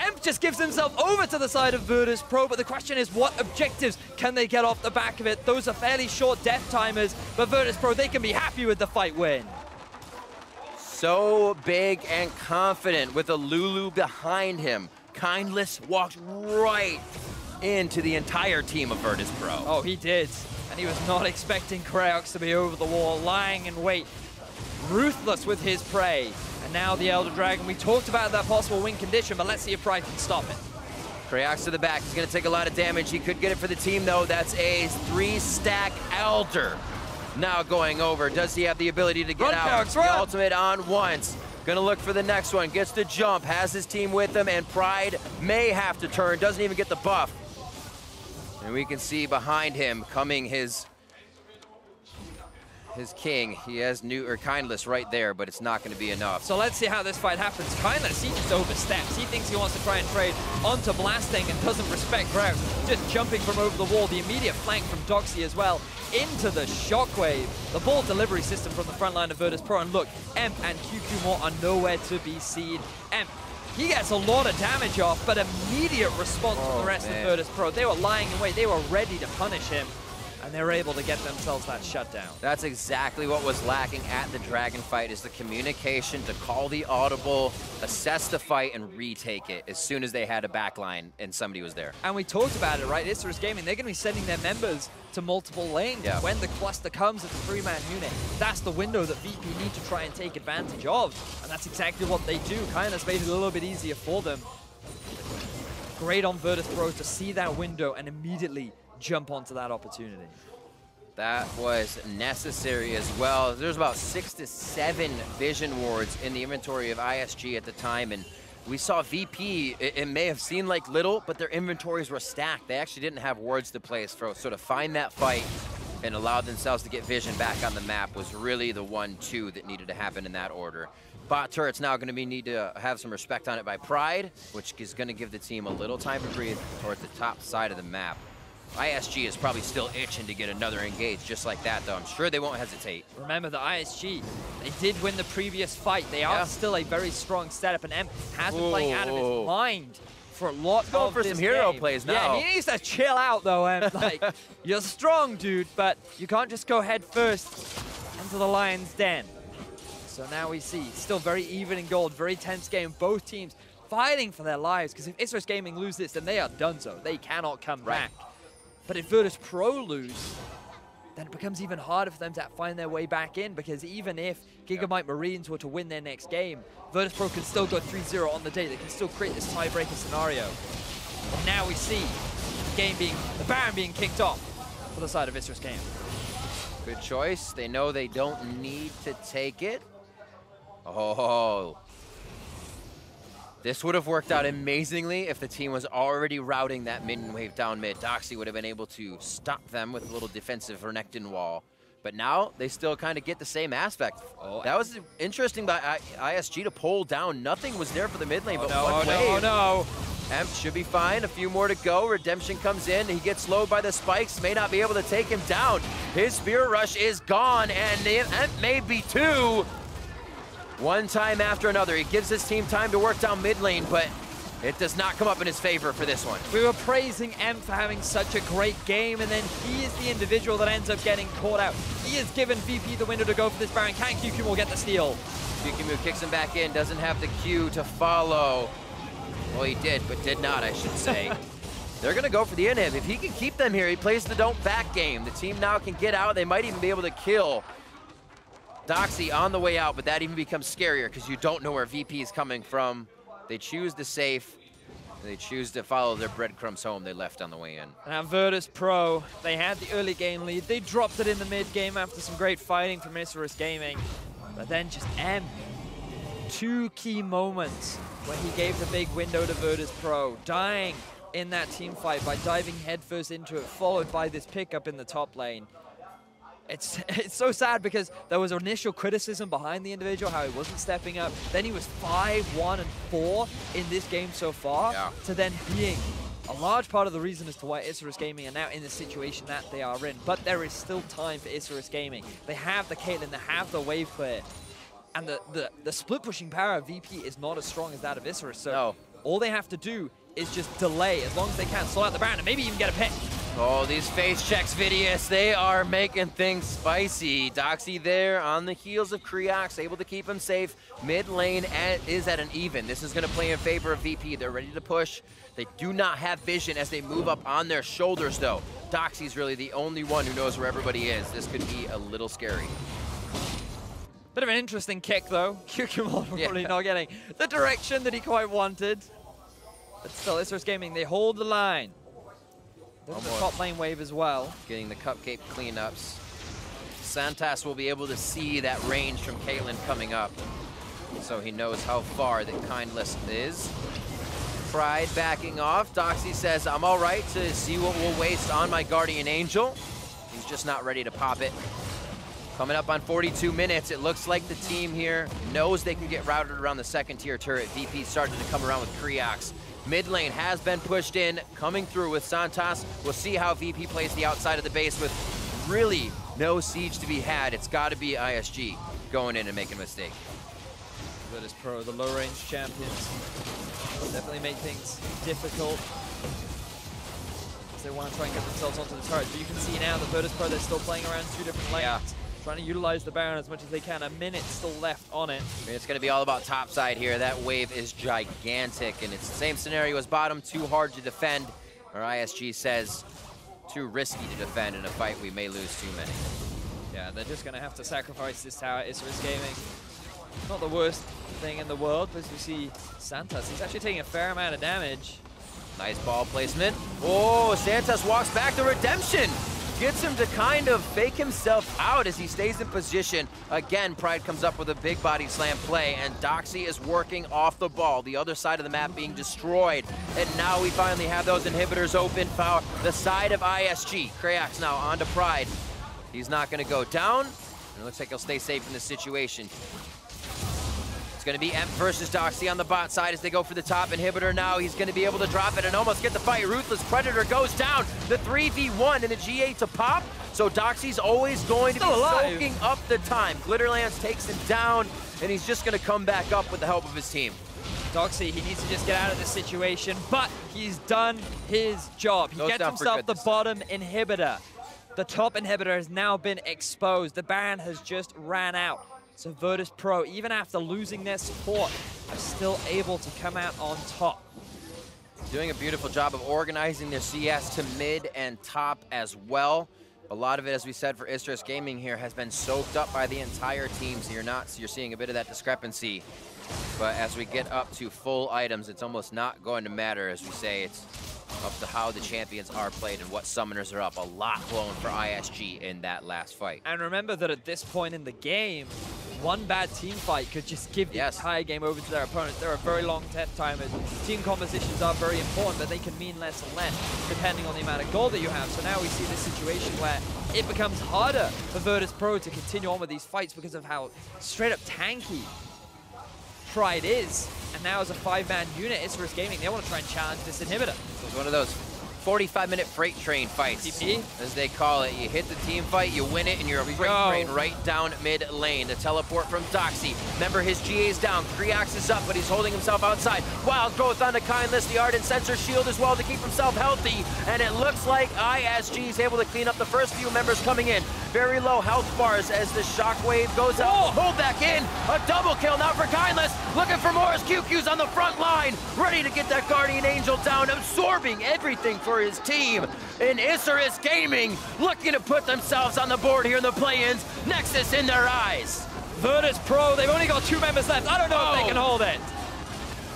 Speaker 5: Emp just gives himself over to the side of Virtus.pro, but the question is, what objectives can they get off the back of it? Those are fairly short death timers, but Virtus.pro, they can be happy with the fight win.
Speaker 4: So big and confident with a Lulu behind him. Kindless walked right into the entire team of Virtus.pro.
Speaker 5: Oh, he did. And he was not expecting Creox to be over the wall, lying in wait, ruthless with his prey. And now the Elder Dragon, we talked about that possible win condition, but let's see if Pride can stop it.
Speaker 4: Creox to the back, he's gonna take a lot of damage. He could get it for the team though. That's a 3-stack Elder. Now going over, does he have the ability to get out?
Speaker 5: Creox,
Speaker 4: the ultimate on once. Gonna look for the next one, gets the jump, has his team with him, and Pride may have to turn, doesn't even get the buff. And we can see behind him coming his his king. He has Kindless right there, but it's not going to be enough.
Speaker 5: So let's see how this fight happens. Kindless, he just oversteps. He thinks he wants to try and trade onto Blasting and doesn't respect Grouse. Just jumping from over the wall. The immediate flank from Doxy as well into the Shockwave. The ball delivery system from the front line of Virtus.pro. And look, Emp and QQ are nowhere to be seen. Emp, he gets a lot of damage off, but immediate response from the rest of Virtus.pro. They were lying in wait. They were ready to punish him. And they were able to get themselves that shutdown.
Speaker 4: That's exactly what was lacking at the Dragon fight, is the communication to call the audible, assess the fight, and retake it as soon as they had a backline and somebody was there.
Speaker 5: And we talked about it, right? Isurus Gaming, they're going to be sending their members to multiple lanes.
Speaker 4: Yeah.
Speaker 5: When the cluster comes at the 3-man unit, that's the window that VP need to try and take advantage of. And that's exactly what they do. Kindness made it a little bit easier for them. Great on Virtus.pro to see that window and immediately jump onto that opportunity.
Speaker 4: That was necessary as well. There's about 6 to 7 vision wards in the inventory of ISG at the time, and we saw VP, it may have seemed like little, but their inventories were stacked. They actually didn't have wards to place for, so to find that fight and allow themselves to get vision back on the map was really the 1-2 that needed to happen in that order. Bot turret's now going to need to have some respect on it by Pride, which is going to give the team a little time to breathe towards the top side of the map. ISG is probably still itching to get another engage just like that, though. I'm sure they won't hesitate.
Speaker 5: Remember, the ISG, they did win the previous fight. They are still a very strong setup, and Emp has been playing out of his mind for a lot of
Speaker 4: going for
Speaker 5: this
Speaker 4: some hero
Speaker 5: game.
Speaker 4: plays now.
Speaker 5: Yeah, he needs to chill out, though, Emp. Like, you're strong, dude, but you can't just go head first into the lion's den. So now we see, still very even in gold, very tense game. Both teams fighting for their lives, because if Isurus Gaming lose this, then they are done so. They cannot come back. But if Virtus.pro lose, then it becomes even harder for them to find their way back in, because even if Gigabyte Marines were to win their next game, Virtus.pro can still go 3-0 on the day. They can still create this tiebreaker scenario. And now we see the Baron being kicked off for the side of Isurus Gaming.
Speaker 4: Good choice. They know they don't need to take it. Oh. This would have worked out amazingly if the team was already routing that minion wave down mid. Doxy would have been able to stop them with a little defensive Renekton wall. But now they still kind of get the same aspect. That was interesting by ISG to pull down. Nothing was there for the mid lane, but one wave.
Speaker 5: Oh no.
Speaker 4: Emp should be fine. A few more to go. Redemption comes in. He gets slowed by the spikes. May not be able to take him down. His Spirit Rush is gone, and Emp may be two. One time after another. He gives his team time to work down mid lane, but it does not come up in his favor for this one.
Speaker 5: We were praising Emp for having such a great game, and then he is the individual that ends up getting caught out. He has given VP the window to go for this Baron. Can QQ get the steal?
Speaker 4: QQ kicks him back in, doesn't have the Q to follow. Well, he did, but did not, I should say. They're going to go for the inhib. If he can keep them here, he plays the don't back game. The team now can get out. They might even be able to kill Doxy on the way out, but that even becomes scarier because you don't know where VP is coming from. They choose the safe. They choose to follow their breadcrumbs home they left on the way in.
Speaker 5: Now Virtus.pro, they had the early game lead. They dropped it in the mid game after some great fighting from Isurus Gaming. But then just Emp, 2 key moments when he gave the big window to Virtus.pro, dying in that team fight by diving headfirst into it, followed by this pickup in the top lane. It's so sad because there was initial criticism behind the individual, how he wasn't stepping up. Then he was 5, 1, and 4 in this game so far, to then being a large part of the reason as to why Isurus Gaming are now in the situation that they are in. But there is still time for Isurus Gaming. They have the Caitlyn, they have the wave clear. And the split pushing power of VP is not as strong as that of Isurus. So all they have to do is just delay as long as they can, slow out the Baron, and maybe even get a pick.
Speaker 4: Oh, these face checks, Vidius, they are making things spicy. Doxy there on the heels of Creox, able to keep him safe. Mid lane is at an even. This is going to play in favor of VP. They're ready to push. They do not have vision as they move up on their shoulders, though. Doxy's really the only one who knows where everybody is. This could be a little scary.
Speaker 5: Bit of an interesting kick, though. QQ probably not getting the direction that he quite wanted. But still, Isurus Gaming, they hold the line. There's the top lane wave as well.
Speaker 4: Getting the cupcake cleanups. Santas will be able to see that range from Caitlyn coming up, so he knows how far that Kindless is. Pride backing off. Doxy says, I'm all right to see what we'll waste on my Guardian Angel. He's just not ready to pop it. Coming up on 42 minutes, it looks like the team here knows they can get routed around the second tier turret. VP starting to come around with Kriax. Mid lane has been pushed in, coming through with Santos. We'll see how VP plays the outside of the base with really no siege to be had. It's got to be ISG going in and making a mistake.
Speaker 5: Virtus.pro, the low range champions, definitely make things difficult. They want to try and get themselves onto the turret. But you can see now that Virtus.pro, they're still playing around 2 different lanes. Yeah. Trying to utilize the Baron as much as they can. A minute still left on it.
Speaker 4: It's going to be all about top side here. That wave is gigantic, and it's the same scenario as bottom. Too hard to defend, or ISG says too risky to defend in a fight. We may lose too many.
Speaker 5: Yeah, they're just going to have to sacrifice this tower. Isurus Gaming, not the worst thing in the world, but as we see Santos, he's actually taking a fair amount of damage.
Speaker 4: Nice ball placement. Oh, Santos walks back. The redemption gets him to kind of fake himself out as he stays in position. Again, Pride comes up with a big body slam play, and Doxy is working off the ball. The other side of the map being destroyed. And now we finally have those inhibitors open for the side of ISG. Krayax now onto Pride. He's not going to go down. And it looks like he'll stay safe in this situation. It's going to be Emp versus Doxy on the bot side as they go for the top inhibitor now. He's going to be able to drop it and almost get the fight. Ruthless Predator goes down. The 3v1 and the G8 to pop. So Doxy's always going to be soaking up the time. Glitterlance takes him down, and he's just going to come back up with the help of his team.
Speaker 5: Doxy, he needs to just get out of this situation, but he's done his job. He gets himself the bottom inhibitor. The top inhibitor has now been exposed. The Baron has just ran out. So Virtus.pro, even after losing their support, are still able to come out on top.
Speaker 4: Doing a beautiful job of organizing their CS to mid and top as well. A lot of it, as we said, for Isurus Gaming here has been soaked up by the entire team, so you're seeing a bit of that discrepancy. But as we get up to full items, it's almost not going to matter. As we say, it's up to how the champions are played and what summoners are up. A lot flowing for ISG in that last fight.
Speaker 5: And remember that at this point in the game, one bad team fight could just give the entire game over to their opponent. There are very long timers. Team compositions are very important, but they can mean less and less depending on the amount of gold that you have. So now we see this situation where it becomes harder for Virtus.pro to continue on with these fights because of how straight up tanky Pride is. And now as a 5-man unit, Isurus Gaming, they want to try and challenge this inhibitor.
Speaker 4: It's one of those 45-minute freight train fights,
Speaker 5: TP,
Speaker 4: as they call it. You hit the team fight, you win it, and you're a freight train right down mid lane. The teleport from Doxy. Remember, his GA's down. Kriax is up, but he's holding himself outside. Wild growth on the Kindness. The Ardent Sensor shield as well to keep himself healthy. And it looks like ISG is able to clean up the first few members coming in. Very low health bars as the shockwave goes out. Hold back in. A double kill now for Kindness. Looking for more as QQ's on the front line. Ready to get that Guardian Angel down, absorbing everything for his team. And Isurus Gaming looking to put themselves on the board here in the play-ins. Nexus in their eyes.
Speaker 5: Virtus.pro, they've only got 2 members left. I don't know if they can hold it.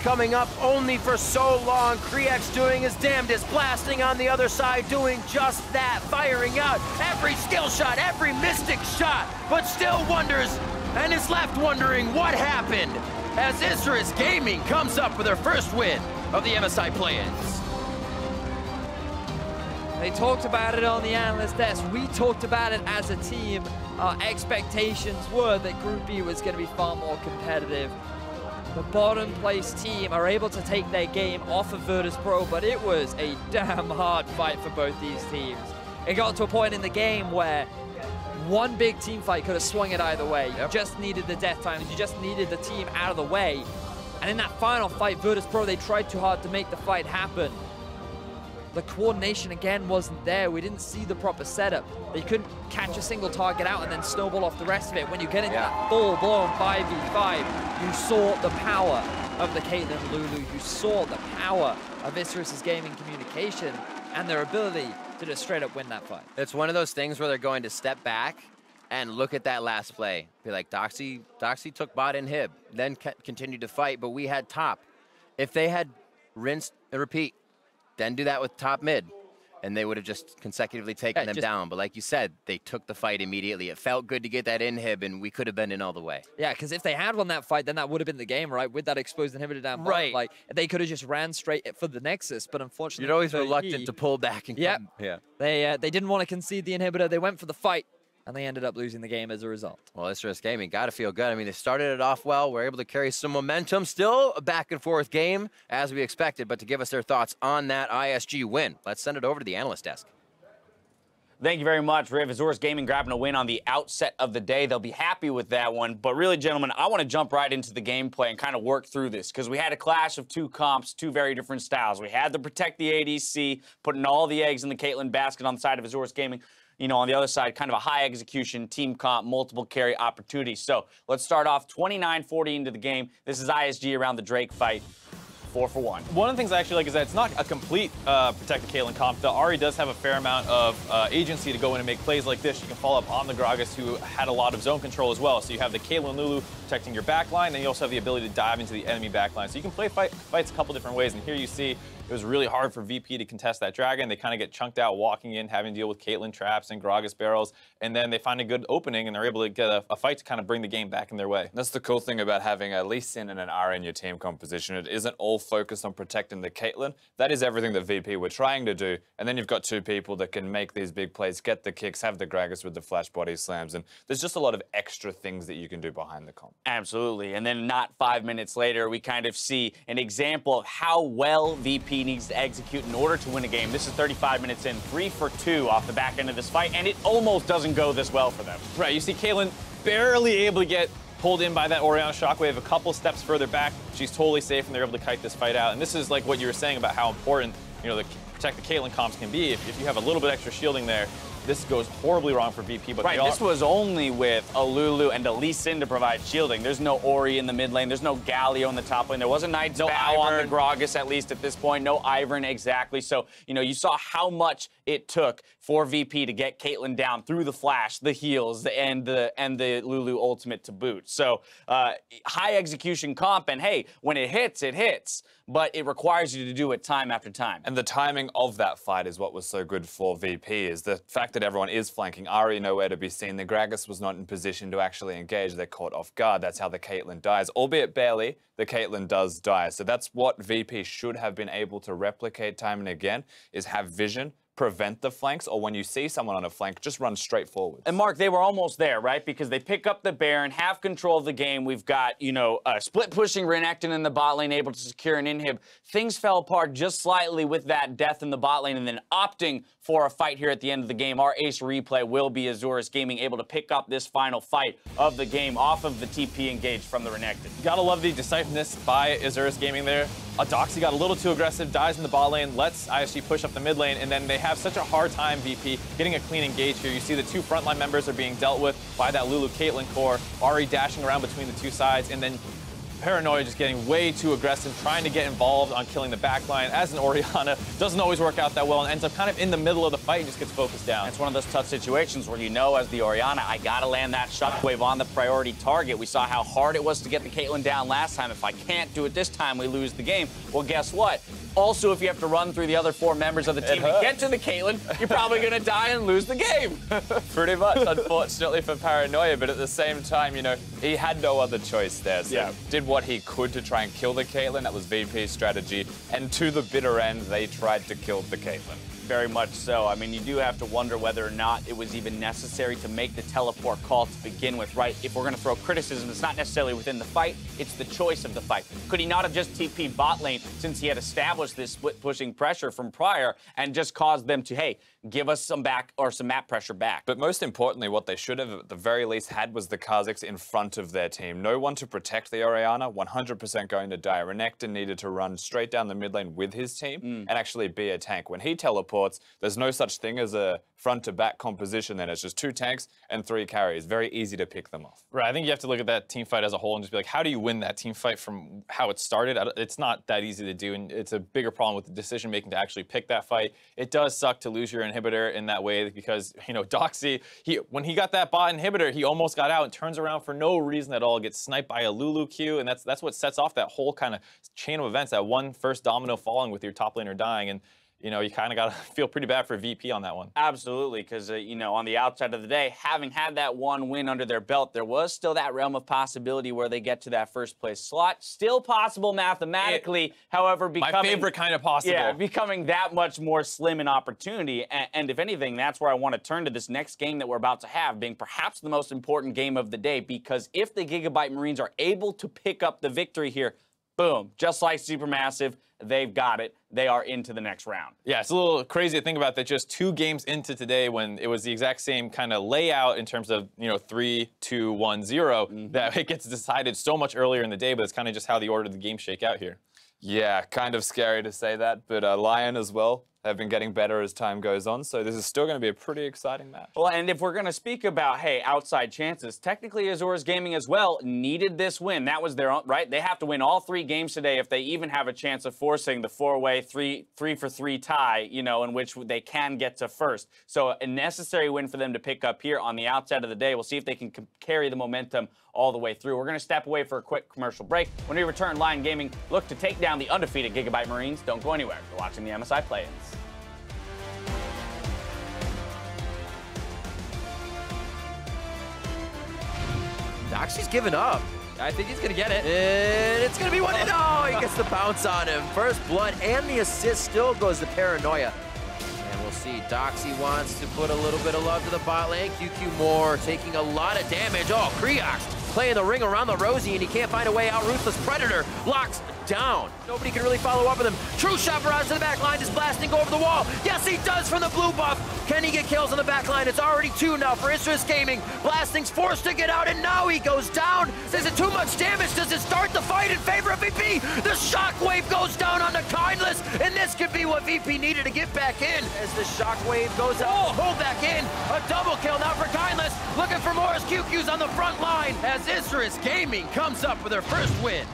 Speaker 4: Coming up only for so long. Kriax doing his damnedest, blasting on the other side, doing just that, firing out every skill shot, every mystic shot, but still wonders and is left wondering what happened as Isurus Gaming comes up with their first win of the MSI play-ins.
Speaker 5: They talked about it on the analyst desk. We talked about it as a team. Our expectations were that Group B was going to be far more competitive. The bottom place team are able to take their game off of Virtus.pro, but it was a damn hard fight for both these teams. It got to a point in the game where one big team fight could have swung it either way. You just needed the death times. You just needed the team out of the way. And in that final fight, Virtus.pro, they tried too hard to make the fight happen. The coordination again wasn't there. We didn't see the proper setup. They couldn't catch a single target out and then snowball off the rest of it. When you get into that full-blown 5v5, you saw the power of the Caitlyn Lulu. You saw the power of Isurus Gaming communication and their ability to just straight up win that fight.
Speaker 4: It's one of those things where they're going to step back and look at that last play. Be like, Doxy took bot and Hib, then continued to fight, but we had top. If they had rinsed and repeat, then do that with top mid, and they would have just consecutively taken them down. But like you said, they took the fight immediately. It felt good to get that inhib, and we could have been in all the way.
Speaker 5: Yeah, because if they had won that fight, then that would have been the game, right? With that exposed inhibitor down bottom. Like, they could have just ran straight for the Nexus, but unfortunately...
Speaker 4: You're always reluctant to pull back and come.
Speaker 5: They didn't want to concede the inhibitor. They went for the fight. And they ended up losing the game as a result.
Speaker 4: Well, Isurus Gaming got to feel good. I mean, they started it off well. We're able to carry some momentum. Still a back-and-forth game, as we expected. But to give us their thoughts on that ISG win, let's send it over to the analyst desk.
Speaker 1: Thank you very much, Riv. Isurus Gaming grabbing a win on the outset of the day. They'll be happy with that one. But really, gentlemen, I want to jump right into the gameplay and kind of work through this because we had a clash of two comps, two very different styles. We had to protect the ADC, putting all the eggs in the Caitlyn basket on the side of Isurus Gaming. You know, on the other side, kind of a high execution, team comp, multiple carry opportunities. So let's start off 29-40 into the game. This is ISG around the Drake fight. 4 for 1.
Speaker 3: One of the things I actually like is that it's not a complete protect the Caitlyn comp. The Ahri does have a fair amount of agency to go in and make plays like this. You can follow up on the Gragas, who had a lot of zone control as well. So you have the Caitlyn Lulu protecting your backline, and you also have the ability to dive into the enemy backline. So you can play fights a couple different ways. And here you see it was really hard for VP to contest that dragon. They kind of get chunked out walking in, having to deal with Caitlyn traps and Gragas barrels. And then they find a good opening, and they're able to get a fight to kind of bring the game back in their way.
Speaker 2: That's the cool thing about having a Lee Sin and an Ahri in your team composition. It isn't all focused on protecting the Caitlyn. That is everything that VP were trying to do. And then you've got two people that can make these big plays, get the kicks, have the Gragas with the flash body slams. And there's just a lot of extra things that you can do behind the comp.
Speaker 1: Absolutely. And then not 5 minutes later, we kind of see an example of how well VP needs to execute in order to win a game. This is 35 minutes in, 3 for 2 off the back end of this fight, and it almost doesn't go this well for them.
Speaker 3: Right, you see Caitlyn barely able to get pulled in by that Orianna shockwave a couple steps further back. She's totally safe, and they're able to kite this fight out. And this is like what you were saying about how important, you know, the protect the Caitlyn comps can be. If you have a little bit extra shielding there, this goes horribly wrong for VP. But
Speaker 1: right, this was only with a Lulu and a Lee Sin to provide shielding. There's no Ori in the mid lane. There's no Galio in the top lane. There was a Knight's Vow on the Gragas, at least at this point. No Ivern, exactly. So, you know, you saw how much it took for VP to get Caitlyn down through the flash, the heals, and the Lulu ultimate to boot. So, high execution comp, and hey, when it hits, it hits. But it requires you to do it time after time.
Speaker 2: And the timing of that fight is what was so good for VP, is the fact that everyone is flanking. Ahri nowhere to be seen. The Gragas was not in position to actually engage. They're caught off guard. That's how the Caitlyn dies. Albeit barely, the Caitlyn does die. So that's what VP should have been able to replicate time and again, is have vision, prevent the flanks, or when you see someone on a flank, just run straight forward.
Speaker 1: And Mark, they were almost there, right? Because they pick up the Baron, have control of the game. We've got, you know, split pushing Renekton in the bot lane, able to secure an inhib. Things fell apart just slightly with that death in the bot lane, and then opting for a fight here at the end of the game. Our ace replay will be Isurus Gaming able to pick up this final fight of the game off of the TP engaged from the Renekton.
Speaker 3: You gotta love the decisiveness by Isurus Gaming there. Doxy got a little too aggressive, dies in the bot lane, lets ISG push up the mid lane, and then they have such a hard time, VP, getting a clean engage here. You see the two frontline members are being dealt with by that Lulu Caitlyn core, Ahri dashing around between the two sides, and then Paranoia just getting way too aggressive, trying to get involved on killing the backline. As an Orianna, doesn't always work out that well and ends up kind of in the middle of the fight and just gets focused down.
Speaker 1: It's one of those tough situations where you know, as the Orianna, I gotta land that shockwave on the priority target. We saw how hard it was to get the Caitlyn down last time. If I can't do it this time, we lose the game. Well, guess what? Also, if you have to run through the other 4 members of the team to get to the Caitlyn, you're probably gonna die and lose the game.
Speaker 2: Pretty much, unfortunately for Paranoia, but at the same time, you know, he had no other choice there. So did what he could to try and kill the Caitlyn. That was VP's strategy. And to the bitter end, they tried to kill the Caitlyn.
Speaker 1: Very much so. I mean, you do have to wonder whether or not it was even necessary to make the teleport call to begin with, right? If we're going to throw criticism, it's not necessarily within the fight, it's the choice of the fight. Could he not have just TP'd bot lane since he had established this split pushing pressure from prior and just caused them to, hey, give us some back or some map pressure back?
Speaker 2: But most importantly, what they should have at the very least had was the Kha'Zix in front of their team. No one to protect the Orianna, 100% going to die. Renekton needed to run straight down the mid lane with his team and actually be a tank. When he teleports, there's no such thing as a front-to-back composition, then it's just 2 tanks and 3 carries. Very easy to pick them off.
Speaker 3: Right, I think you have to look at that team fight as a whole and just be like, how do you win that team fight from how it started? It's not that easy to do, and it's a bigger problem with the decision-making to actually pick that fight. It does suck to lose your inhibitor in that way because, you know, Doxy, when he got that bot inhibitor, he almost got out and turns around for no reason at all, gets sniped by a Lulu Q, and that's what sets off that whole kind of chain of events, that one first domino falling with your top laner dying. And you know, you kind of got to feel pretty bad for VP on that one.
Speaker 1: Absolutely, because, you know, on the outside of the day, having had that one win under their belt, there was still that realm of possibility where they get to that first place slot. Still possible mathematically, however, becoming...
Speaker 3: My favorite kind of possible.
Speaker 1: Yeah, becoming that much more slim in opportunity. And if anything, that's where I want to turn to this next game that we're about to have, being perhaps the most important game of the day, because if the Gigabyte Marines are able to pick up the victory here, boom, just like Supermassive, they've got it. They are into the next round.
Speaker 3: Yeah, it's a little crazy to think about that just 2 games into today, when it was the exact same kind of layout in terms of, you know, 3, 2, 1, 0, that it gets decided so much earlier in the day, but it's kind of just how the order of the games shake out here.
Speaker 2: Yeah, kind of scary to say that, but Lion as well have been getting better as time goes on, so this is still going to be a pretty exciting match.
Speaker 1: Well, and if we're going to speak about, hey, outside chances, technically Isurus Gaming as well needed this win. That was their own, right? They have to win all 3 games today if they even have a chance of forcing the 4-way 3-for-3 tie, you know, in which they can get to first. So a necessary win for them to pick up here on the outside of the day. We'll see if they can carry the momentum all the way through. We're going to step away for a quick commercial break. When we return, Lion Gaming look to take down the undefeated Gigabyte Marines. Don't go anywhere. You're watching the MSI Play-Ins.
Speaker 4: Doxy's given up.
Speaker 5: I think he's gonna get it.
Speaker 4: And it's gonna be 1-0. Oh, he gets the bounce on him. First blood and the assist still goes to Paranoia. And we'll see. Doxy wants to put a little bit of love to the bot lane. QQ Moore taking a lot of damage. Oh, Kriox playing the ring around the Rosie, and he can't find a way out. Ruthless Predator locks down. Nobody can really follow up with him. True Shot barrage to the back line, just blasting over the wall. Yes, he does from the blue buff. Can he get kills on the back line? It's already 2 now for Isurus Gaming. Blasting's forced to get out, and now he goes down. Is it too much damage? Does it start the fight in favor of VP? The shockwave goes down on the Kindless, and this could be what VP needed to get back in. As the shockwave goes out, pulled back in. A double kill now for Kindless. Looking for more as QQ's on the front line as Isurus Gaming comes up with their first win.